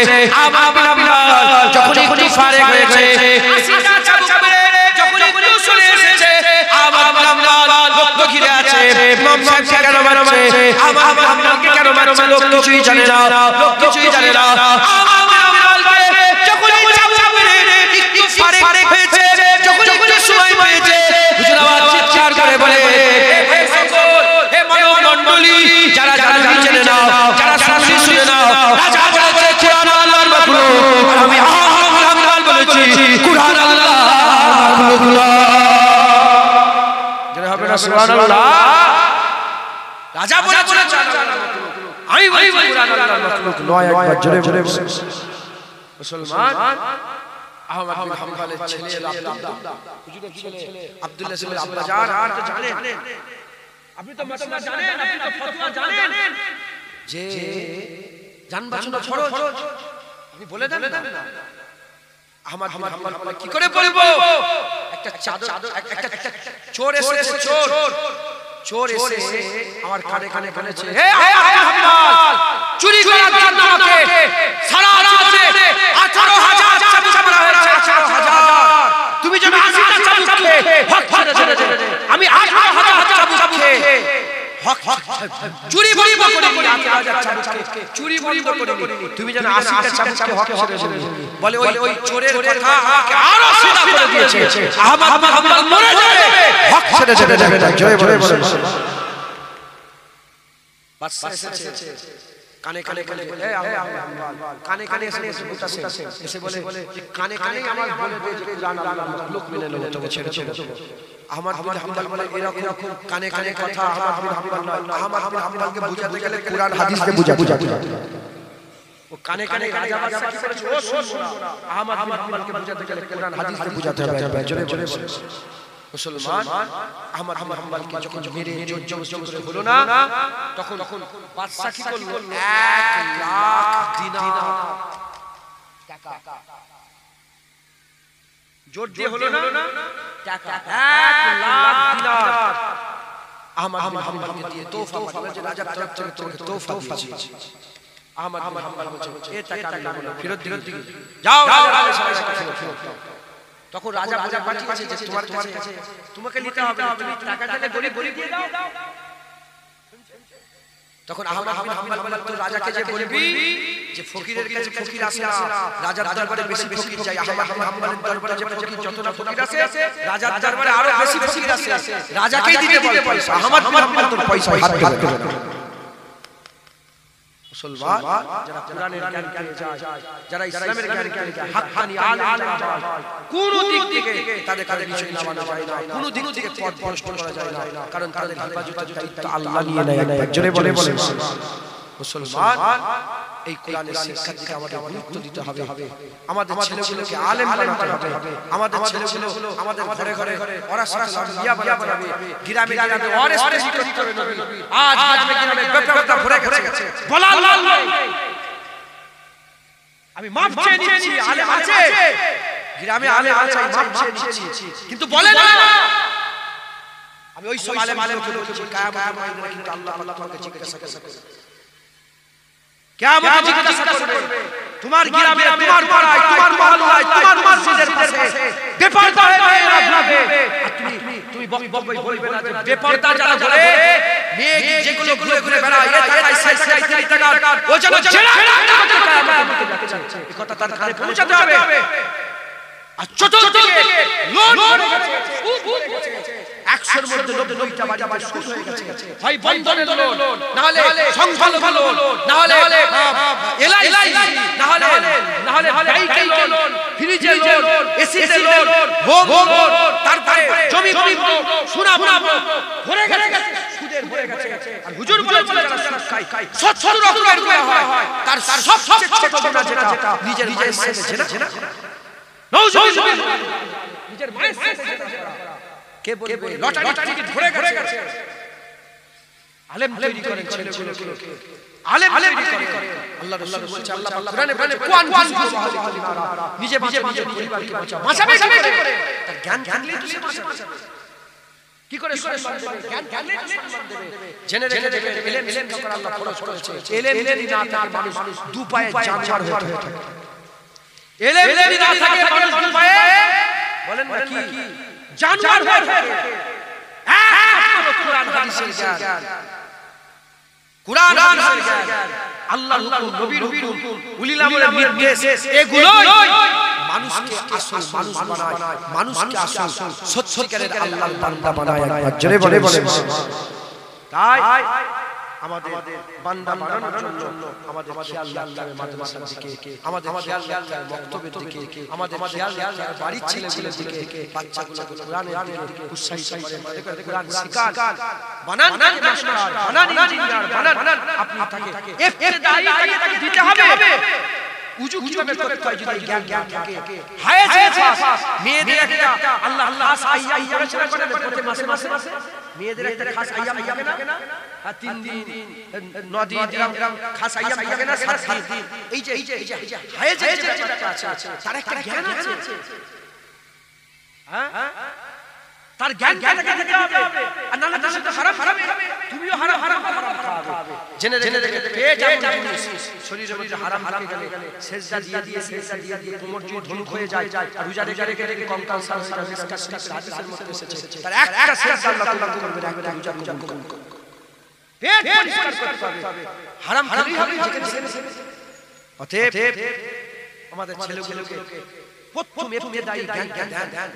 আবার বিলাল যখন একটু ফারেক হয়েছে 80টা চামড়া মেরে যখন একটু চলে এসেছে আবার বিলাল রক্ত ঘিরে আমার হাম্মালকে কেন মারছে লোক কিছুই জানে না, লোক কিছুই জানে না। আমার হাম্মালকে যখন চাবুক মেরে একটু ফারেক হয়েছে, যখন একটু সময় পেয়েছে, হুজুর আবার চিৎকার করে বলে, হে সকল, হে মানব মণ্ডলী, যারা যারা চেনে না, যারা শুনলি শুনে না, রাজা বলেছে কুরআন আল্লাহর মাখলুক, আর আমি হাম্মাল বলেছি কুরআন আল্লাহর মাখলুক। যারা হবে না সুবহানাল্লাহ। রাজা বলেছে আমি বলি কুরআন আল্লাহর মাখলুক নয়, একবার জোরে জোরে মুসলমান। আহমদ বিন হাম্বলের ছেলে আব্দুল্লাহ, হুজুরের ছেলে আব্দুল্লাহ ছিল আব্বা জান। আর তো জানেন, আপনি তো মাসলা জানেন, আপনি তো ফতোয়া জানেন যে জান বাঁচানো ফরজ, আপনি বলে দেন না। আহমদ বিন হাম্বল বলে কি করে বলবো? একটা চাদর, একটা চোর এসেছে, চোর এসে আমার কানে কানে বলেছে, হে আহমদ হাম্বল, চুরি করার জন্য আমাকে সারা জীবনে 18,000 চাবুক মারা হয়েছে, 18,000। তুমি যেন 80টা চাবুক খেয়ে হক ছেড়ে দে। আমি 18,000 চাবুক খেয়ে হক চুরি বন্ধ করে দিই, 18,000 চাবুক খেয়ে চুরি বন্ধ করে দিই। তুমি যেন 80টা চাবুক খেয়ে হক ছেড়ে দে। বলে ওই চোরের কথা আমাকে আরো সিধা করে দিয়েছে। আহমদ বিন হাম্বল মরে যাবে, হক ছেড়ে দেবে না। জয় বলে বাদশা এসেছে, কানে কানে কানে এ কানে কানে এসে বলে কানে কানে আমার বলে দে যে কুরআন আল্লাহর মাখলুক মেনে নেব, তোকে ছেড়ে দেব। আহমদ বিন হাম্বল বলে এরকম কানে কানে কথা আহমদ বিন হাম্বল নয়, আহমদ বিন হাম্বলকে বুঝাতে গেলে কুরআন হাদিস দিয়ে বুঝা। ও কানে কানে রাজা বাদশা কি করেছে ও শুনবো না। আহমদ বিন হাম্বলকে বুঝাতে গেলে কুরআন হাদিস দিয়ে বুঝাতে হবে। জোরে জোরে মুসলমান। আহমদ বিন হাম্বলকে যখন মেরে জবরদস্তি করে হলো না, তখন বাদশা কি করলো? 1 লাখ দিনার টাকা জোর দিয়ে হলো না, টাকা 1 লাখ দিনার আহমদ বিন হাম্বলকে দিয়ে তোফা বলে যে রাজার তরফ থেকে তোকে তোফা দিয়েছি। আহমদ বিন হাম্বল বলছে এই টাকা আমি নেব না, ফেরত দিন, যাও তখন রাজা পাঠিয়েছে যে তোমার কাছে তোমাকে নিতে হবে, তুমি টাকা দিলে গরিব দিয়ে দাও। তখন আহমদ বিন হাম্বল বলে তো রাজাকে যে বলবি যে ফকিরের কাছে ফকির আসে না, রাজার দরবারে বেশি ফকির চাই। আহমদ বিন হাম্বলের দরবারে যে ফকির যত না ফকির আছে, রাজার দরবারে আরো বেশি ফকির আছে, রাজাকেই দিতে বলে পয়সা। আহমদ বিন হাম্বল তোর পয়সা হাত দেবে না। মুসলমান যারা কোরআনের জ্ঞান পেয়ে যায়, যারা ইসলামের জ্ঞান পেয়ে যায়, হাক্কানি আলেম যায়, কোন দিক থেকে তাদের কাছে বিষয় নামানো যায় না, কোন দিক থেকে পথ ভ্রষ্ট করা যায় না, কারণ তাদের হেফাজতের দায়িত্ব আল্লাহ নিয়ে নেয়। একজনে বলে মুসলমান এই কোরআনের শিক্ষার দিকে আমাদের গুরুত্ব দিতে হবে। আমাদের ছেলেগুলোকে আলেম বানাতে হবে। আমাদের ছেলেগুলো আমাদের ঘরে ঘরে ওরা সারা ইয়া বানাবে, গ্রামে গ্রামে ওয়ারেস তৈরি করতে হবে। আজ গ্রামে ব্যাপারটা ভরে গেছে, বলা লাল আমি মাফ চেয়ে নিচ্ছি, আলেম আছে গ্রামে, আলেম আছে মাফ চেয়ে নিচ্ছি, কিন্তু বলে না আমি ওই সব আলেমগুলো বলছি কিয়ামতের ময়দানে কিন্তু আল্লাহ তোমাকে জিজ্ঞাসা করবে। কিয়ামতে জিজ্ঞাসা করবে তোমার গ্রামে, তোমার পাড়ায়, তোমার মহল্লায়, তোমার মসজিদের পাশে বেপরদা হয়ে রাখবে, আর তুমি বলবে না যে বেপরদা যারা বলে মেয়ে যেগুলো ঘুরে ঘুরে বেড়ায় এ তাকায় সাই টাকা ও যেন ছেড়া এই কথা তার কানে পৌঁছাতে হবে। আর চতুর্দিকে লোন ভরে গেছে, সুদ ভরে গেছে, 100-এর মধ্যে 90টা বাড়ি সুদ হয়ে গেছে। হয় বন্ধনের লোন, না হলে সংখ্যালঘু লোন, না হলে এলআইসি, না হলে বাইকের লোন, ফ্রিজের লোন, এসির লোন, হোম লোন, তারপরে জমি সোনা ভরে গেছে, সুদের ভরে গেছে। আর হুজুর বলেছে যারা সুদ খায় 70 রকমের গুনাহ হয়, তার সবচেয়ে ছোট গুনাহ যেটা নিজের মায়ের জেনা নিজের মায়ের কে বলবে লটারি টিকিট ভরে গেছে। আলেম তৈরি করেন ছেলেগুলোকে, আলেম তৈরি করেন। আল্লাহ রাসূল বলেছে, আল্লাহ কোরআনে বলেছে কোরআন নিজে পরিবারকে বাঁচাবে কি করে? তার জ্ঞান থাকলেই তো সে বাঁচাবে। কি করে সম্মান দেবে? জ্ঞান থাকলেই তো সম্মান দেবে। জেনে রেখে ইলম শিক্ষা করা আল্লাহ ফরজ করেছে। ইলম যদি না থাকে মানুষ দু পায়ে জানোয়ার হয়ে থাকে। ইলম যদি না থাকে মানুষ দু পায়ে বলেন না কি জানোয়ার হয়ে থাকে। একমাত্র কোরআন হাদিসের জ্ঞান। কুরআন হাদিসের জ্ঞান, আল্লাহর হুকুম, নবীর হুকুম, উলিল আমরের নির্দেশ, এগুলোই মানুষকে আসল মানুষ বানায়, মানুষকে আসল সত্যিকারের আল্লাহর বান্দা বানায়। জোরে বলে তাই আমাদের বান্দা বানানোর জন্য আমাদের খেয়াল রাখতে হবে মাদ্রাসার দিকে, আমাদের খেয়াল রাখতে হবে বক্তব্যের দিকে, আমাদের খেয়াল রাখতে হবে বাড়ির ছেলেগুলোর দিকে, বাচ্চাগুলোকে কোরআনের দিকে উৎসাহিত করে কোরআন শিখান, বানান মাস্টার, বানান ইঞ্জিনিয়ার, বানান আপনি তাকে ইবতিদাই তাকে দিতে হবে। উজু কিভাবে করতে হয় যদি জ্ঞান থাকে, হায়েজ পাস মেয়েদের একটা আল্লাহ খাস আইয়াম পড়াশোনা করে প্রতি মাসে মেয়েদের একটা খাস আইয়াম থাকে না, আর 3 দিন 9 দিন এরকম খাস আইয়াম থাকে না, 7 দিন। এই যে হায়েজ যে ব্যাপারটা আছে তার একটা জ্ঞান আছে, হ্যাঁ তার জ্ঞান থাকতে হবে। আর না হলে তো হারাম তুমিও হারাম খাবে। জেনে দেখে পেট যেমন শরীরের মধ্যে হারাম ঢুকে গেলে সেজদা দিয়ে কোমর জুড়ে ধনুক হয়ে যায়, আর রোজা রেখে কঙ্কাল সার হয়ে যায়। মিসকাত হাদিসের মধ্যে এসেছে তার একটা সেজদা আল্লাহ কবুল করবে, একটা রোজা কবুল করবে। পেট পরিষ্কার করতে হবে, হারাম খেলেই হবে যেখানে। অতএব আমাদের ছেলেগুলোকে প্রথম ইবতিদাই জ্ঞান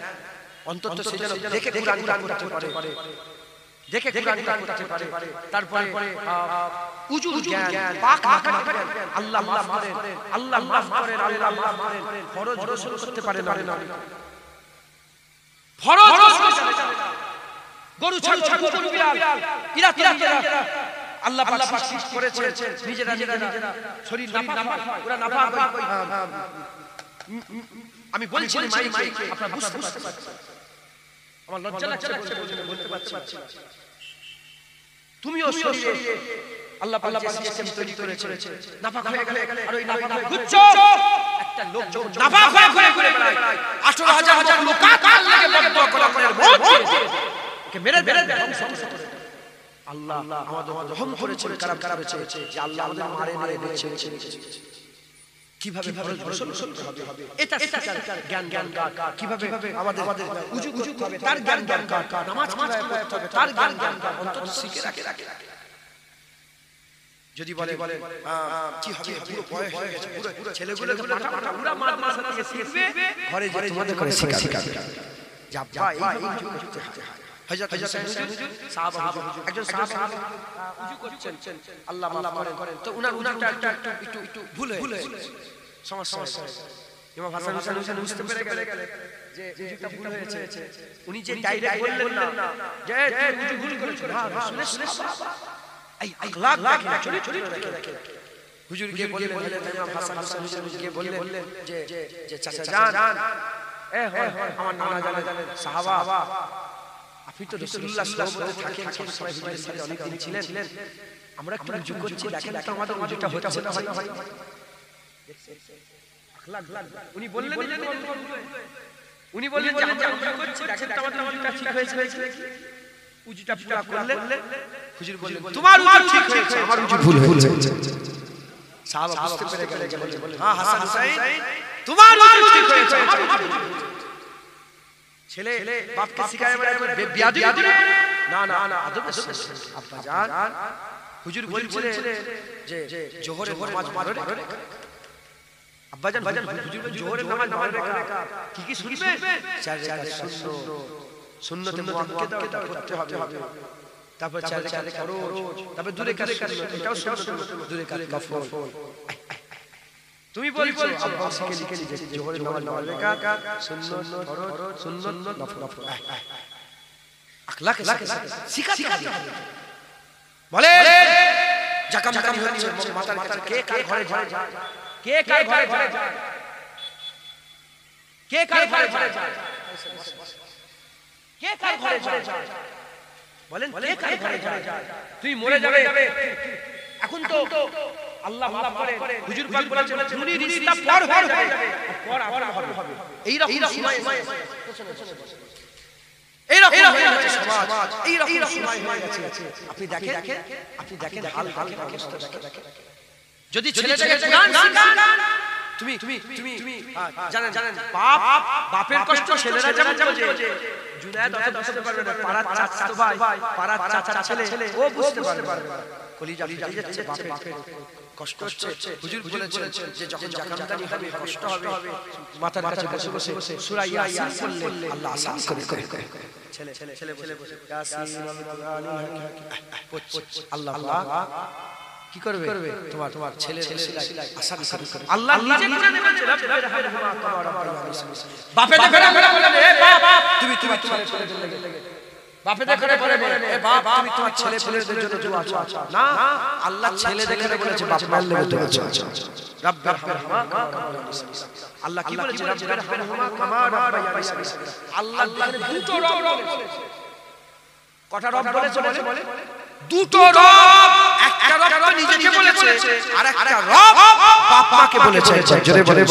অন্তত সেজন্য দেখে কোরআন পড়তে পারে, দেখে কোরআন পড়তে পারে, তারপরে উজুর জ্ঞান, পাক মাখার জ্ঞান, আল্লাহ মাফ করেন, আল্লাহ মাফ করেন, আল্লাহ মাফ করেন, ফরজ গোসল করতে পারে না, ফরজ গরু ছাগল বিড়াল ইরা আল্লাহ পাক সৃষ্টি করেছেন নিজেরা শরীর নাপাক হয়, ওরা নাপাক হয়। আমি বলছি মাইকে আপনারা বুঝতে পারছেন, আমার লজ্জা লাগছে বলতে পারছি না। তুমিও শরীরে আল্লাহ পাক সিস্টেম তৈরি করেছে, নাপাক হয়ে গেলে আর ওই নাপাক গুচ্ছ একটা লোক যখন নাপাক হয়ে ঘুরে বেড়ায়, 18,000 লোক আল্লাহকে বদদুয়া করে কে মেরে ধ্বংস করে। আল্লাহ আমাদের রহম করেছেন, কারাম করেছে যে আল্লাহ আমাদের মারে দিচ্ছে কিভাবে গোসল করতে হবে, এটা জ্ঞান কিভাবে আমাদের উজু করতে হবে, তার জ্ঞান নামাজ কিভাবে পড়তে হবে, তার জ্ঞান অন্তত শিখে রাখে। যদি বলে কি হবে পুরো বয়স হয়ে গেছে, পুরো ছেলেগুলোকে মাথা পুরো মাদ্রাসা থেকে শিখবে, ঘরে যে তোমাদের করে শিখাবে যা ভাই এই উজু করতে হয়। হযরত হুসাইন হুজুর সাহাবা হুজুর একজন সাহাবা উজু করছেন, আল্লাহ মাফ করেন, তো উনারটা একটু ভুল হয়ে সমস্যা। ইমাম হাসান হুসাইন বুঝতে পেরে গেলেন যে উজুটা ভুল হয়েছে। উনি যে ডাইরেক্ট বললেন না যে তুই উজু ভুল করেছিস, শুনে এই আখলাক দেখে ছোট হুজুর গিয়ে বললেন, ইমাম হাসান হুসাইন গিয়ে বললেন যে চাচা জান, আমার নানা জানেন সাহাবা, আপনি তো রাসূলুল্লাহ সাল্লাল্লাহু আলাইহি ওয়াসাল্লাম থাকেন, সবসময় হুজুরের সাথে অনেক দিন ছিলেন, আমরা একটু উজু করছি, দেখেন তো আমাদের উজুটা হচ্ছে না ভাই। আখলাক উনি বললেন যে আমরা উজু করছি, দেখেন তো আমাদের উজুটা ঠিক হয়েছে কি? উজুটা পুরো করলেন, হুজুর বললেন তোমার উজু ঠিক হয়েছে, আমার উজু ভুল হয়েছে। সাহাবা বুঝতে পেরে গেলেন, হ্যাঁ হাসান হুসাইন তোমার উজু ঠিক হয়েছে, আমার উজু ভুল হয়েছে। ছেলে বাপকে শিখায় মানে বিয়াদবি করে না আদবের সাথে। আব্বা জান হুজুর বলছিলেন যে জোহরের নামাজ পড়ো রে। আব্বা জান হুজুর জোহরের নামাজ রেখা কি শুনবে? 4 রাকাত সুন্নতে মুআক্কাদা করতে হবে, তারপর 4 রাকাত ফরজ, তারপর 2 রাকাত সুন্নাত, এটাও সুন্নাত, 2 রাকাত নফল। তুমি বলছো আব্বা শিখে লিখে জোহরের নামাজ রেখা সুন্নাত ফরজ সুন্নাত নফল। আখলাক শিখাতে হবে। বলে জাকাম হচ্ছে মাতার কাছে, কে কার ঘরে যায়, কে কার ঘরে যায়, কে কার ঘরে যায়, কে কার ঘরে যায়, বলেন কে কার ঘরে যায়। তুই মরে যাবে, এখন তো আল্লাহ মাফ করে, হুজুর পাক বলেছেন তুমি রিস্তা পর হয়ে যাবে, পর আবার হবে। এই রকম সময় সমাজ এই রকম সময় হয়ে গেছে। আপনি দেখেন হাল অবস্থা দেখেন। যদি ছেলেটাকে কোরআন শিখান, তুমি জানেন বাপের কষ্ট ছেলেরা যেমন বোঝে, জুনায়েদ অত বুঝতে পারবে না, পাড়ার চাচা ভাই, পাড়ার চাচার ছেলে ও বুঝতে পারবে না। কলিজা ফেটে যাচ্ছে, বাপের কষ্ট হচ্ছে। হুজুর বলেছেন যে যখন জাকাতদানি হবে কষ্ট হবে, মাথার কাছে বসে বসে সূরা ইয়াসিন পড়লে আল্লাহ আসান করে ছেলে বসে ইয়াসিন আল্লাহ কি করবে, তোমার ছেলে আসান করে আল্লাহ নিজে করে দেবেন। বাপে দেখে বলেন এ বাপ তুমি তোমার ছেলে লেগে, বাপে দেখে বলেন এ বাপ তুমি তোমার ছেলেদের জন্য দোয়া চাও না, আল্লাহ ছেলে দেখে বলেছে বাপ মার লেগে দোয়া চাও। রাব্বির হামহুমা আল্লাহ কি বলেছে, রাব্বির হামহুমা কামা রাব্বায়ানি সগীরা। আল্লাহ দুটো রব বলেছে, কটা রব বলেছে বলে দুটো রব, একটা রব নিজেকে বলেছে আর একটা রব বাপ মাকে বলেছে। জোরে বলে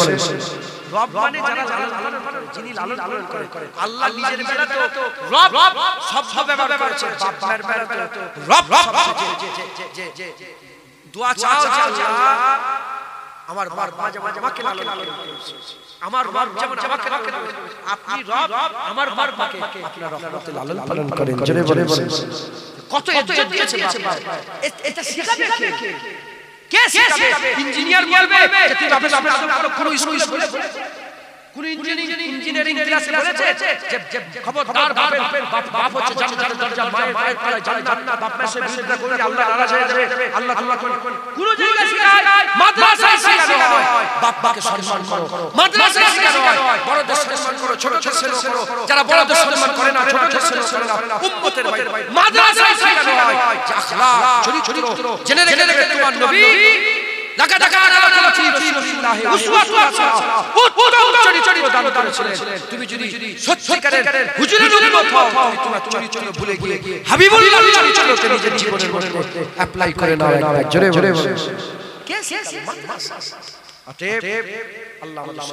রব মানে যারা লালন পালন করে, যিনি লালন পালন করে। আল্লাহ নিজের বেলাতে তো রব শব্দ ব্যবহার করেছে, বাপ মায়ের বেলাতে রব যে দোয়া চাও যে আল্লাহ আমার বাপ মাঝে মাঝে আমাকে লালন পালন করেছে, আমার বাপ যেমন আমাকে লালন করেছে, আপনি রব আমার বাপ মাকে আপনার রহমতে লালন পালন করেন। জোরে বলে কত ইজ্জত দিয়েছে বাপ, এটা শিখাবে কে শিখাবে? ইঞ্জিনিয়ার বলবে যে তুই বাপের সামনে কোনো স্কুলে কোন ইঞ্জিনিয়ারিং ক্লাসে বলেছে যে খবরদার বাপ হচ্ছে জান্নাতের দরজা, মায়ের তলায় জান্নাত, বাপ মায়ের বিরুদ্ধে করলে আল্লাহ নারাজ হয়ে যাবে। আল্লাহ কোন জায়গায় শেখায়? মাদ্রাসায় শেখানো হয় বাপ মাকে সম্মান করো, মাদ্রাসায় শেখানো হয় বড়দের সম্মান করো, ছোটদের স্নেহ করো, যারা বড়দের সম্মান করে না ছোটদের স্নেহ করে না, উম্মতের ভাই মাদ্রাসায় শেখানো হয় যে আখলাক চরিত্র জেনে রেখে তোমার নবী লাকাদ কানা লাকুম ফি রাসূলিল্লাহি উসওয়াতুন হাসানাহ উত্তম চরিত্র দান করেছিলেন। তুমি যদি সত্যিকারের হুজুরের উম্মত হও, তোমার চরিত্র ভুলে গিয়ে হাবিবুল্লাহর চরিত্রকে নিজের জীবনের মধ্যে অ্যাপ্লাই করে নাও। একবার জোরে জোরে কে অতএব আল্লাহ আমাদের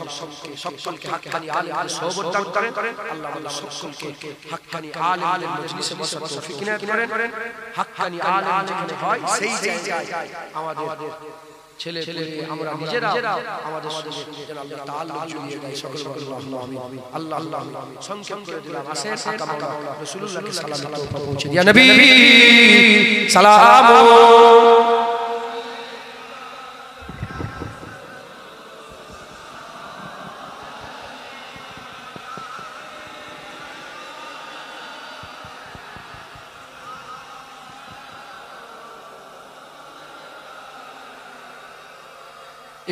সকলকে হাক্কানি আলেমের সোহবত দান করেন। আল্লাহ আমাদের সকলকে হাক্কানি আলেমের মজলিসে বসার তৌফিক ইনায়াত করেন। হাক্কানি আলেম যেখানে হয় সেই জায়গায় আমাদের ছেলে আমরা নিজেরা আমাদের সঙ্গে যেন আল্লাহ তাআলা জুড়িয়ে দেয়। সকল আল্লাহু আমিন। আল্লাহ সংক্ষেপ করে দিলাম, আসেন আকা মাওলা রাসূলুল্লাহকে সালামের তৌফিক পৌঁছে দিয়া নবী সালাম।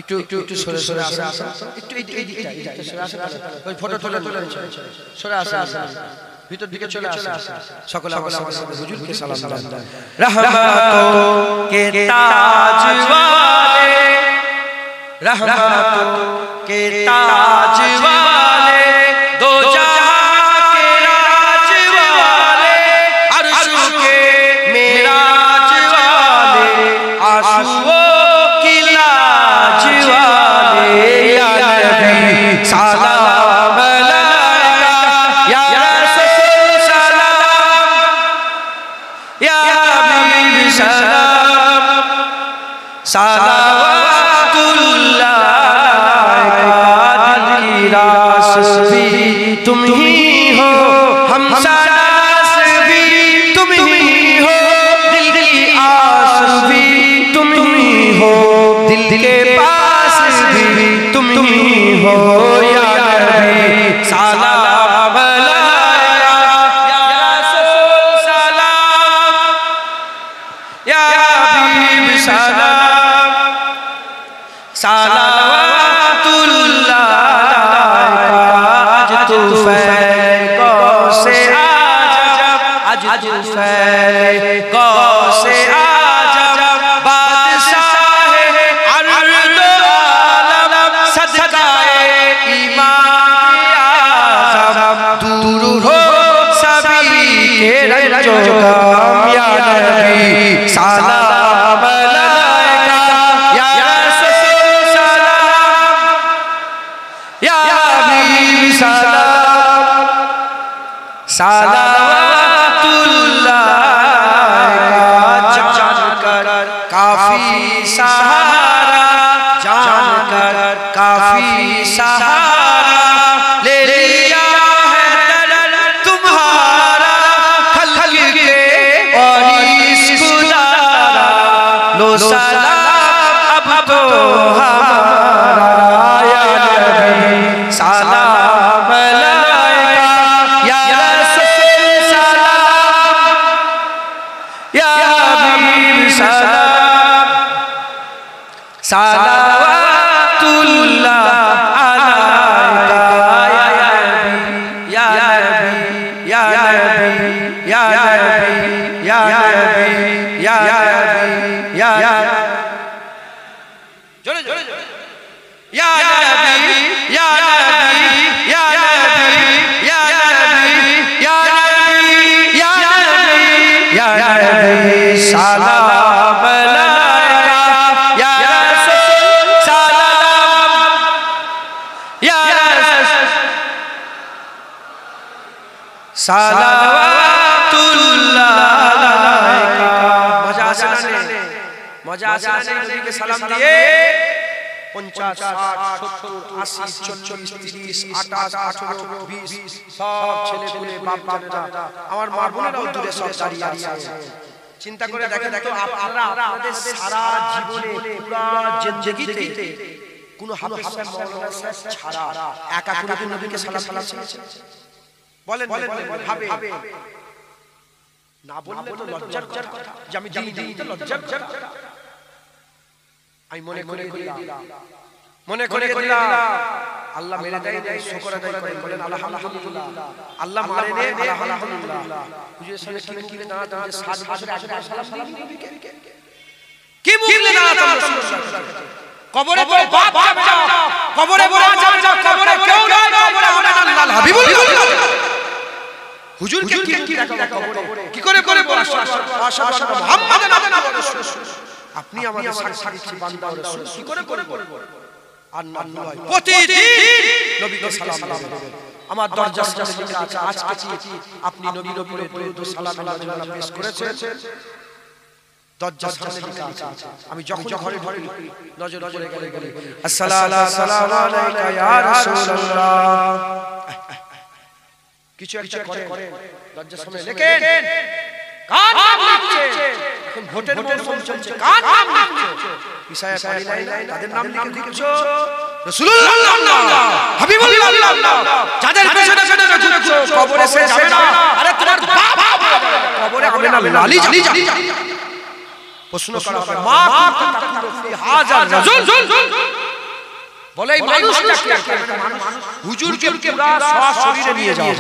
একটু সরে আসা, একটু এই দিকটা সরে আসা, ওই ফটো তুলে সরে আসা, ভিতর দিকে চলে আসা। সকলে আমাদের হুজুরকে সালাম দেন। রহমতোं के ताज वाले, रहमतों के ताज वाले, दो जहां के राज वाले, अर्श के मेराज वाले, आंसुओं की लाज वाले, या नबी सलाम अलैका, या रसूल सलाम, या हबीब सलाम, सलावतुल्लाह भी तुम ही हो, हम सानास भी तुम ही हो, दिल की आस भी तुम ही हो, दिल के पास भी तुम ही हो, या नबी सलाम अलैका, या रसूल सलाम, या हबीब सलाम, सलावतुल्लाह तू फैको से आजब, आज तू फैको से आजब, बादशाह अर्द आलम, सदकाए इमाम आज़म, दूर हो सभी के रंजो गम, या नबी सलाम अलैका, या रसूल सलाम, या हबीब सलाम, सलावतुल्लाह जानकर काफी सहारा, जानकर काफी सलाम अलैका या रसूल सलाम या रसूल सलावतुल्लाह अलैका। मजा आसे ना मजा आसे ना नबी के सलाम दिए 50 60 70 80 40 30 28 18 20 সব ছেলেপুলে বাপ দাদা আমার মা বোনেরাও দূরে সব দাঁড়িয়ে আছে। চিন্তা করে দেখেন তো আপনারা আপনাদের সারা জীবনে পুরো জিন্দেগিতে কোন হাফেজ সাহেব মাওলানা সাহেব ছাড়া একা করে নবীকে সালাম দিয়েছেন? বলেন ভাবে না বললে তো লজ্জার কথা যে আমি দিই তো লজ্জার কথা। আমি মনে করে দিলাম আল্লাহ মেরে দেয় শুকর আদায় করেন বলেন আলহামদুলিল্লাহ। আল্লাহ মারে নে আলহামদুলিল্লাহ। হুজুরের সামনে কি মুখে দাঁড়াতে যে 7 বছর আগে সালাম নবীকে কি মুখে দাঁড়াতে কবরে তো বাপ যাবে না, কবরে মা যাবে না, কবরে কেউ নাই, কবরে আমরা আল্লাহ হাবিবুল্লাহ। হুজুরকে কি দেখা কবরে কি করে আশহাদু মুহাম্মাদান আবদুহু ওয়া রাসূলুহু। আপনি আমাদের সাক্ষী বান্দা ও রাসূল কি করে আর না নয় প্রতিদিন নবীকে সালাম দেবেন। আমার দরজার সামনে লেখা আছে আজকে আপনি নবীর উপরে দরুদ ও সালাম আল্লাহ পেশ করেছেন। দরজার সামনে লেখা আছে আমি যখন ঘরে নজর পড়ে গেলে আসসালামু আলাইকা ইয়া রাসূলুল্লাহ কিছু একটা করেন দরজার সামনে লেখেন কার নাম লিখছে এখন ভোটের মৌসুম চলছে কার নাম লিখছে ঈসায়া পারি নাই তাদের নাম লিখছো রাসূলুল্লাহ হাবিবুল্লাহ যাদের পেছনে ঘুরছো কবরে সে যাবে না। আরে তোমার বাপ কবরে হবে না লালি যা প্রশ্ন করা হবে মা তাকুলু ফি হাজার রাজুল বলে এই মানুষটাকে হুজুরকে পুরো শরীরে নিয়ে যাও।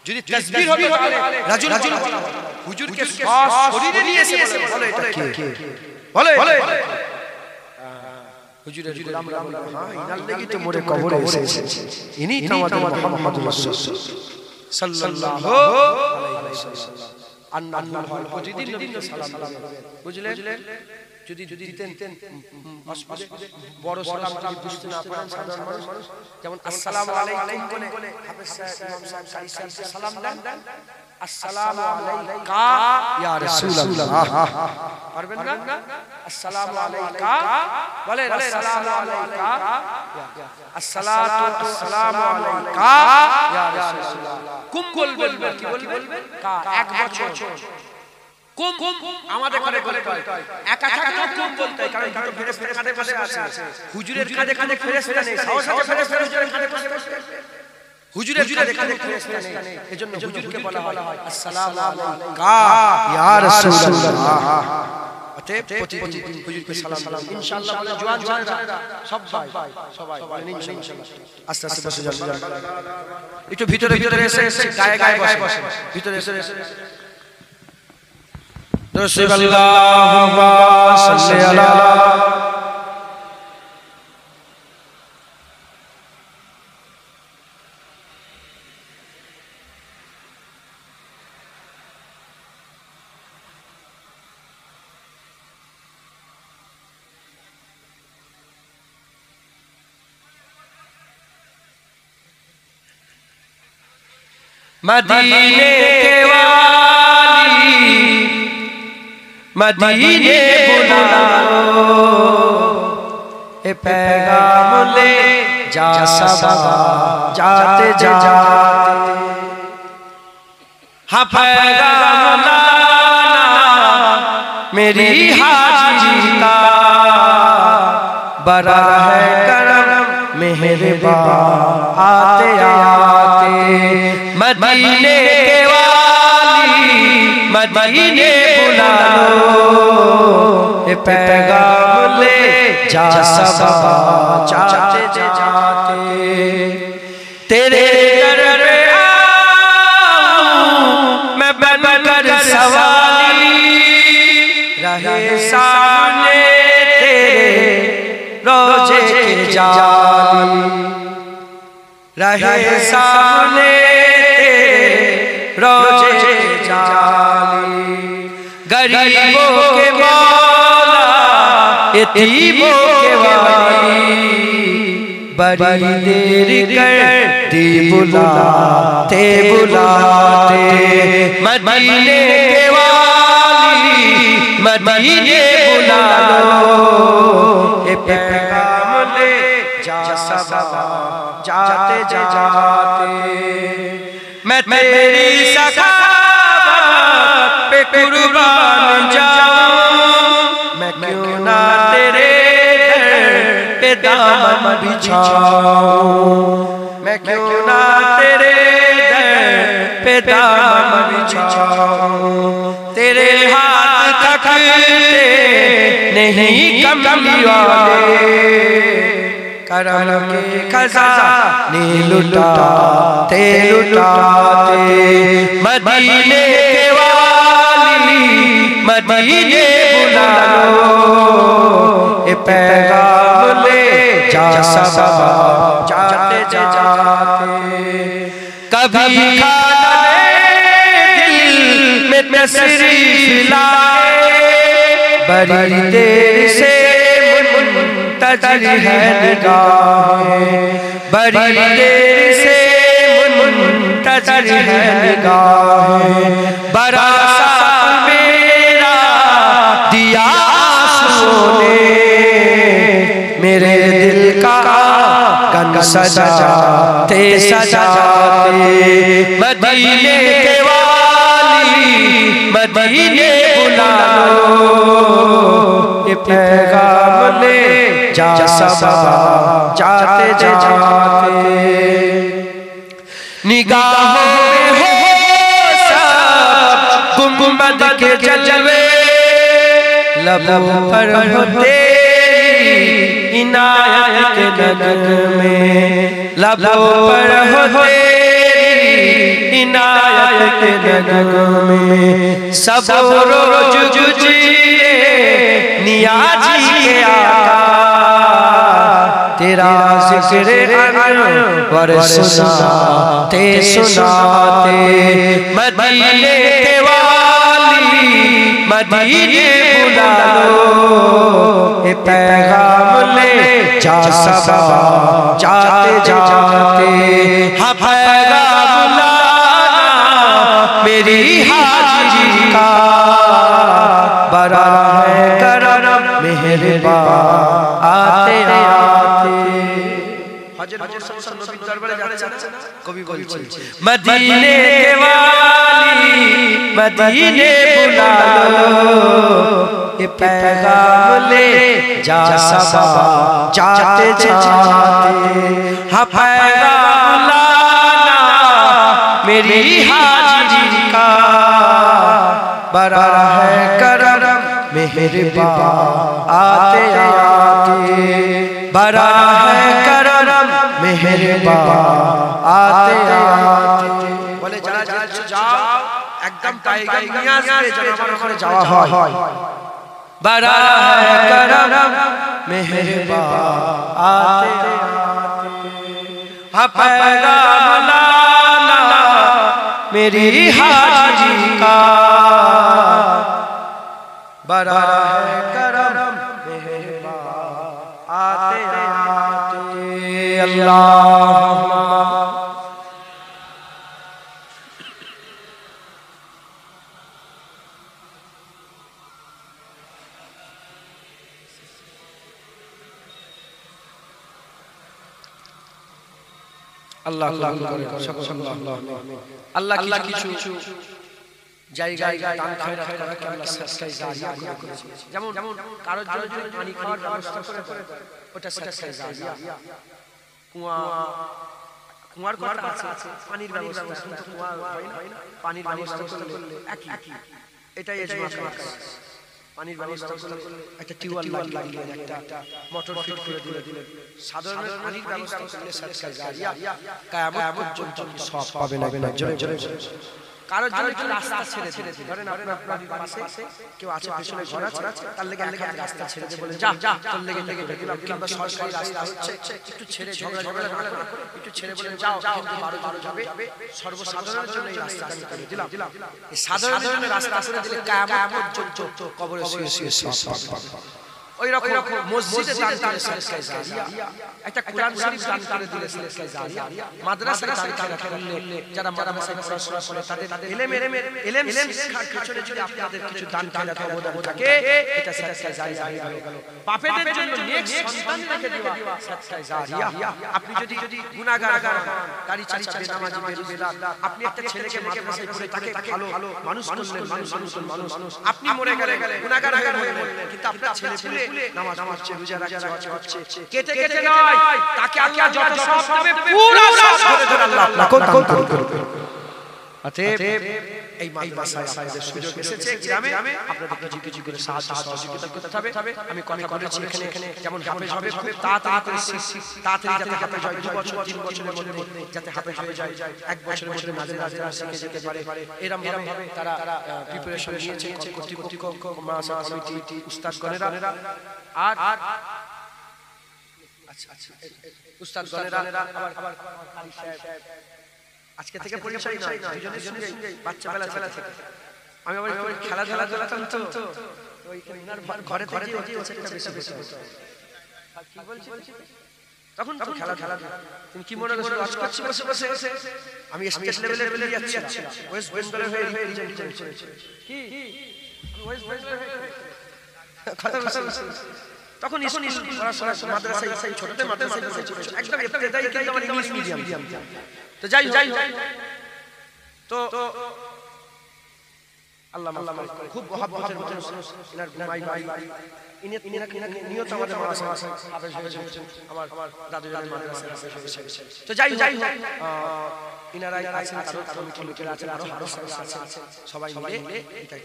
যদি তাসবিহ হতো তাহলে রাজুল হুজুরকে শরীরে নিয়ে এসে বলে এটা কে বলে হুজুরের গোলামরা বলে হ্যাঁ ইনার লাগি তো মোরে কবরে এসেছে ইনি তো আমাদের মুহাম্মদুর রাসূল সাল্লাল্লাহু আলাইহি ওয়াসাল্লাম। আন্নাল্লাহ প্রতিদিন নবীকে সালাম বুঝলেন। যদি দিতেন বড় সালাম যদি বুঝতে না পারেন সাধারণ মানুষ যেমন আসসালামু আলাইকুম বলে হাফেজ সাহেব ইমাম সাহেব কারি সাহেব সালাম দেন আসসালামু আলাইকা ইয়া রাসূলুল্লাহ পারবেন না আসসালামু আলাইকা বলে আসসালামু আলাইকা আসসালাতু আসসালামু আলাইকা ইয়া রাসূলুল্লাহ। কুম বলবেন না কি বলবেন কা এক বছর কুম আমাদের কানে বলে একা কুম বলতে কারণ দুটো ফেরেশতা কাঁধে বসে আছে হুজুরের কাঁধে ফেরেশতা নেই সাহস ফেরেশতা হুজুরের কাঁধে হুজুরের কাঁধে ফেরেশতা নেই এজন্য হুজুরকে বলা হয় আসসালামু আলাইকা ইয়া রাসূলুল্লাহ। অতএব প্রতিদিন হুজুরকে সালাম ইনশাআল্লাহ বলে জওয়ান ছেলেরা সবাই বলেন ইনশাআল্লাহ। আস্তে আস্তে বসে যান একটু ভিতরে এসে গায়ে বসে ভিতরে এসে আল্লাহুম্মা সাল্লি আলা मदीने के वाली मदीने बुलाओ ए पैगाम ले जा सबा जाते जाते हाँ पैगाम लाना मेरी हाजिरी का बड़ा है करम मेहरबान आते आते मदीने के वाली मदीने बुला लो पैगाम ले जा सबा जाते जाते तेरे दर पे आऊं मैं बनकर सवाली रहे सामने तेरे रोजे के जाली रहे सामने रोजे जाली गरीबों के मौला यतीमों के वाली बड़ी देर करती बुलाते बुलाते मदीने के वाली मदीने बुला लो ये पैगाम ले जा सबा जाते जाते मैं तेरी सखावत पे कुर्बान जाऊं मैं क्यों ना तेरे पे दामन बिछाऊं मैं क्यों ना तेरे पे दामन बिछाऊं तेरे हाथ थकते नहीं कमली वाले करम के खजाने लुटाते लुटाते मदीने के वाली मदीने बुला लो ये पैगाम ले जा सबा जाते जाते कभी खाने दिल में तशरीफ लाए बड़ी देर से मुंतज़िर है निगाहें बड़ी देर से मुंतज़िर है निगाहें बड़ा सा मेरा दिया आंसुओं मेरे दिल का गन सजाते सजाते मदीने के वाली मदीने बुला लो ये पैगाम ले जा सबा जाते जाते निगाहों में हो सब गुंबद के जलवे लबों पर हो तेरी इनायत के नगमे लबों पर हो तेरी इनायत के नगमे सब रोज जुजिए नियाजी के आका तेरा जिक्र अनवर सुनाते सुनाते मदीने के वाली मदीने बुला लो ये पैगाम ले जा सबा जाते जाते हाँ पैगाम लाना मेरी हाजिरी का बड़ा है करम मेहरबान आते आते मदीने के वाली मदीने बुला लो ये पैगाम ले जा सबा जाते जाते हाँ पैगाम लाना मेरी हाजिरी का बड़ा है करम मेहरबान आते आते बड़ा है करम मेहरबान आते आते बोले जरा जरा जाओ एकदम टाइगर निया से जनावर করে যাওয়া হয় बड़ा है करम मेहरबान आते आते हाँ पैगाम लाना मेरी हाजिरी का बड़ा है करम मेहरबान आते आते अल्लाह अल्लाह अल्लाह अल्लाह কিছু জায়গায় দান খয়রাত করাকে আল্লাহ সদকায়ে জারিয়া করেছে যেমন কারোর জন্য যদি পানি খাওয়ার ব্যবস্থা করে ওটা সদকায়ে জারিয়া কুয়ার কথা আছে পানির ব্যবস্থা কিন্তু কুয়া হয় না পানির ব্যবস্থা করলে একই এটাই ইজমা করা পানির ব্যবস্থা করলে একটা টিউবওয়েল লাগিয়ে একটা মোটর ফিট করে দিলে সাধারণ পানির ব্যবস্থা করলে সদকায়ে জারিয়া কিয়ামত পর্যন্ত সওয়াব পাবে না জোরে জোরে কারোর জন্য একটু রাস্তা ছেড়ে দিন, ধরেন আপনার পাশে কেউ আছে, পেছনে ঘর আছে, তার লেগে রাস্তা ছেড়ে দিয়ে বলেন যা যা, তোর লেগে দিলাম, কিংবা সরকারি রাস্তা হচ্ছে একটু ছেড়ে ঝগড়া না করে একটু ছেড়ে বলেন যাও, কিন্তু 12 জন যাবে, সর্বসাধারণের জন্য এই রাস্তা আমি করে দিলাম। এই সাধারণের জন্য রাস্তা করে দিলে কিয়ামত পর্যন্ত কবরে শুয়ে সওয়াব পাবে। ওই রকম মসজিদে দান করে সাদকায়ে জারিয়া, একটা কোরআন শরীফ দান করে দিলে সাদকায়ে জারিয়া, মাদ্রাসায় দান করলে যারা মাদ্রাসায় পড়াশোনা করে তাদের ইলম শিক্ষার পিছনে যদি আপনাদের কিছু দান অবদান থাকে, এটা সাদকায়ে জারিয়া হয়ে গেল। বাপেদের জন্য নেক সন্তান রেখে দেওয়া সাদকায়ে জারিয়া। আপনি যদি গুনাহগার হন, দাড়ি চাচা বেনামাজি বেদাত, আপনি একটা ছেলেকে মাদ্রাসায় পড়ে তাকে ভালো মানুষ করলেন, মানুষ আপনি মরে গেলেন, গুনাহগার হয়ে মরলেন, কিন্তু আপনার ছেলে নামাজ পড়ছে, রোজা রাখছে, হজ করছে, কেটে নয়, তাকে আল্লাহ যত সওয়াব দেবে পুরো সওয়াব ধরে আল্লাহ আপনাকে দান করবে। অতএব এই মাদ্রাসায় আপনাদের সুযোগ এসেছে, গ্রামে আপনাদের কিছু করে সাহায্য সহযোগিতা করতে হবে। আমি কথা বলেছি এখানে যেমন হাফেজ হবে, খুব তাড়াতাড়ি যাতে হাফেজ হয়, 2 বছর 3 বছরের মধ্যে যাতে হাফেজ হয়ে যায়, 1 বছরের মধ্যে মাঝে শিখে যেতে পারে, এরকম ভাবে তারা প্রিপারেশন নিয়েছে কর্তৃপক্ষ, মাদ্রাসা কমিটি, উস্তাদগণেরা। আর আচ্ছা উস্তাদগণেরা আবার কারি সাহেব আজকে থেকে পরিচয় নয়, দুজনের সঙ্গে বাচ্চা বেলা থেকে আমি আবার খেলাধুলা করতাম, তো ওইখানে ঘরে একটা বেশি হতো। কি বলছি তখন খেলা তুমি কি মনে করছো আজ করছি বসে আমি স্টেট লেভেলে যাচ্ছি, ওয়েস্ট বেঙ্গলের হয়ে রিপ্রেজেন্ট করেছি। কি ওয়েস্ট বেঙ্গলের হয়ে কথা তখন পড়াশোনা মাদ্রাসায় ছোটতে মাদ্রাসায় একদম ইবতেদায়ী, কিন্তু আমার ইংলিশ মিডিয়াম। তো যাই তো আল্লাহ খুব মহব্বতের মানুষ, ইনার ঘুমাই ভাই নিয়ত আমাদের মাদ্রাসা হাফেজ হয়েছে, আমার দাদু জানের মাদ্রাসা হাফেজ হয়েছে। তো যাই ইনারাই আছেন, কারো কমিটি লোকেরা আছেন, আরো আছে, সবাই মিলে এটা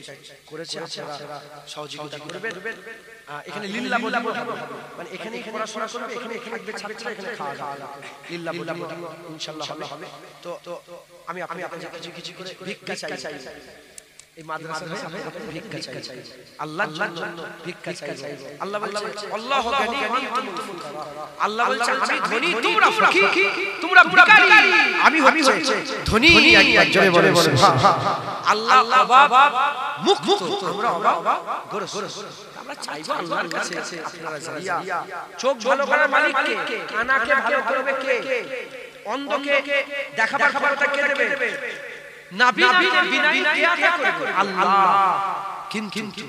করেছে। আপনারা সহযোগিতা করবেন। এখানে লিল্লাহ বলিব হবে, মানে এখানেই পড়াশোনা করবে, এখানে থাকবে ছাত্ররা, এখানে খাওয়া দাওয়া লিল্লাহ বলিব ইনশাআল্লাহ হবে। তো আমি আপনাদের কিছু করে ভিক্ষা চাই, এই মাদ্রাসা হয়ে আপনাদের ভিক্ষা চাই, আল্লাহর জন্য ভিক্ষা চাই। আল্লাহ বলছে আল্লাহু গানি ওয়া আনতুম ফুকারা, আল্লাহ বলছে আমি ধনী তোমরা ফকির, তোমরা ভিখারি, আমি হচ্ছে ধনী। একজনে বলে আল্লাহ অভাব মুক্ত, আমরা অভাব গ্রস্ত। আমরা চাইবো আল্লাহর কাছে আপনারা জারিয়া, চোখ ভালো করার মালিক কে, কানাকে ভালো করবে কে, অন্ধকে দেখাবার ক্ষমতা কে দেবে, নাবি বিনাই কে করবে, আল্লাহ। কিন্তু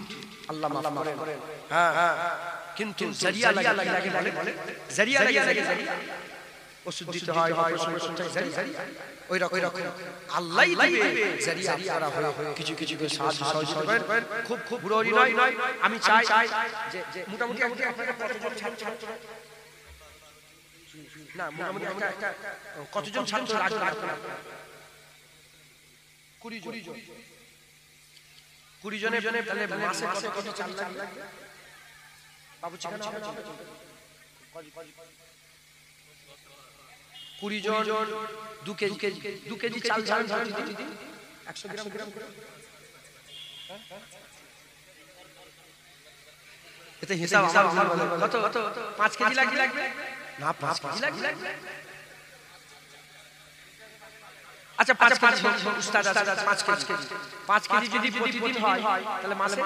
আল্লাহ মাফ করেন। হ্যাঁ কিন্তু জারিয়া লাগে বলে জারিয়া লাগে ওষুধ দিতে হয়, অপারেশন করতে হয়, জারিয়া ওই রকম আল্লাহই দিবে জারিয়া। আপনারা হয় কিছু করে সাহায্য সহযোগিতা করেন, খুব বুড়ি নয়। আমি চাই যে মোটামুটি আপনাদের কতজন ছাত্র না, মোটামুটি একটা কতজন ছাত্র লাগবে? 20 জনের, তাহলে মাসে কত চাল লাগবে বাবু? 20 জন 2 কেজি চাল দিদি 100 গ্রাম করে, এতে হিসাব কত 5 কেজি লাগবে না, 5 কেজি লাগবে। আচ্ছা 5 কেজি উস্তাদ আছে, 5 কেজি যদি প্রতিদিন হয় তাহলে মাসে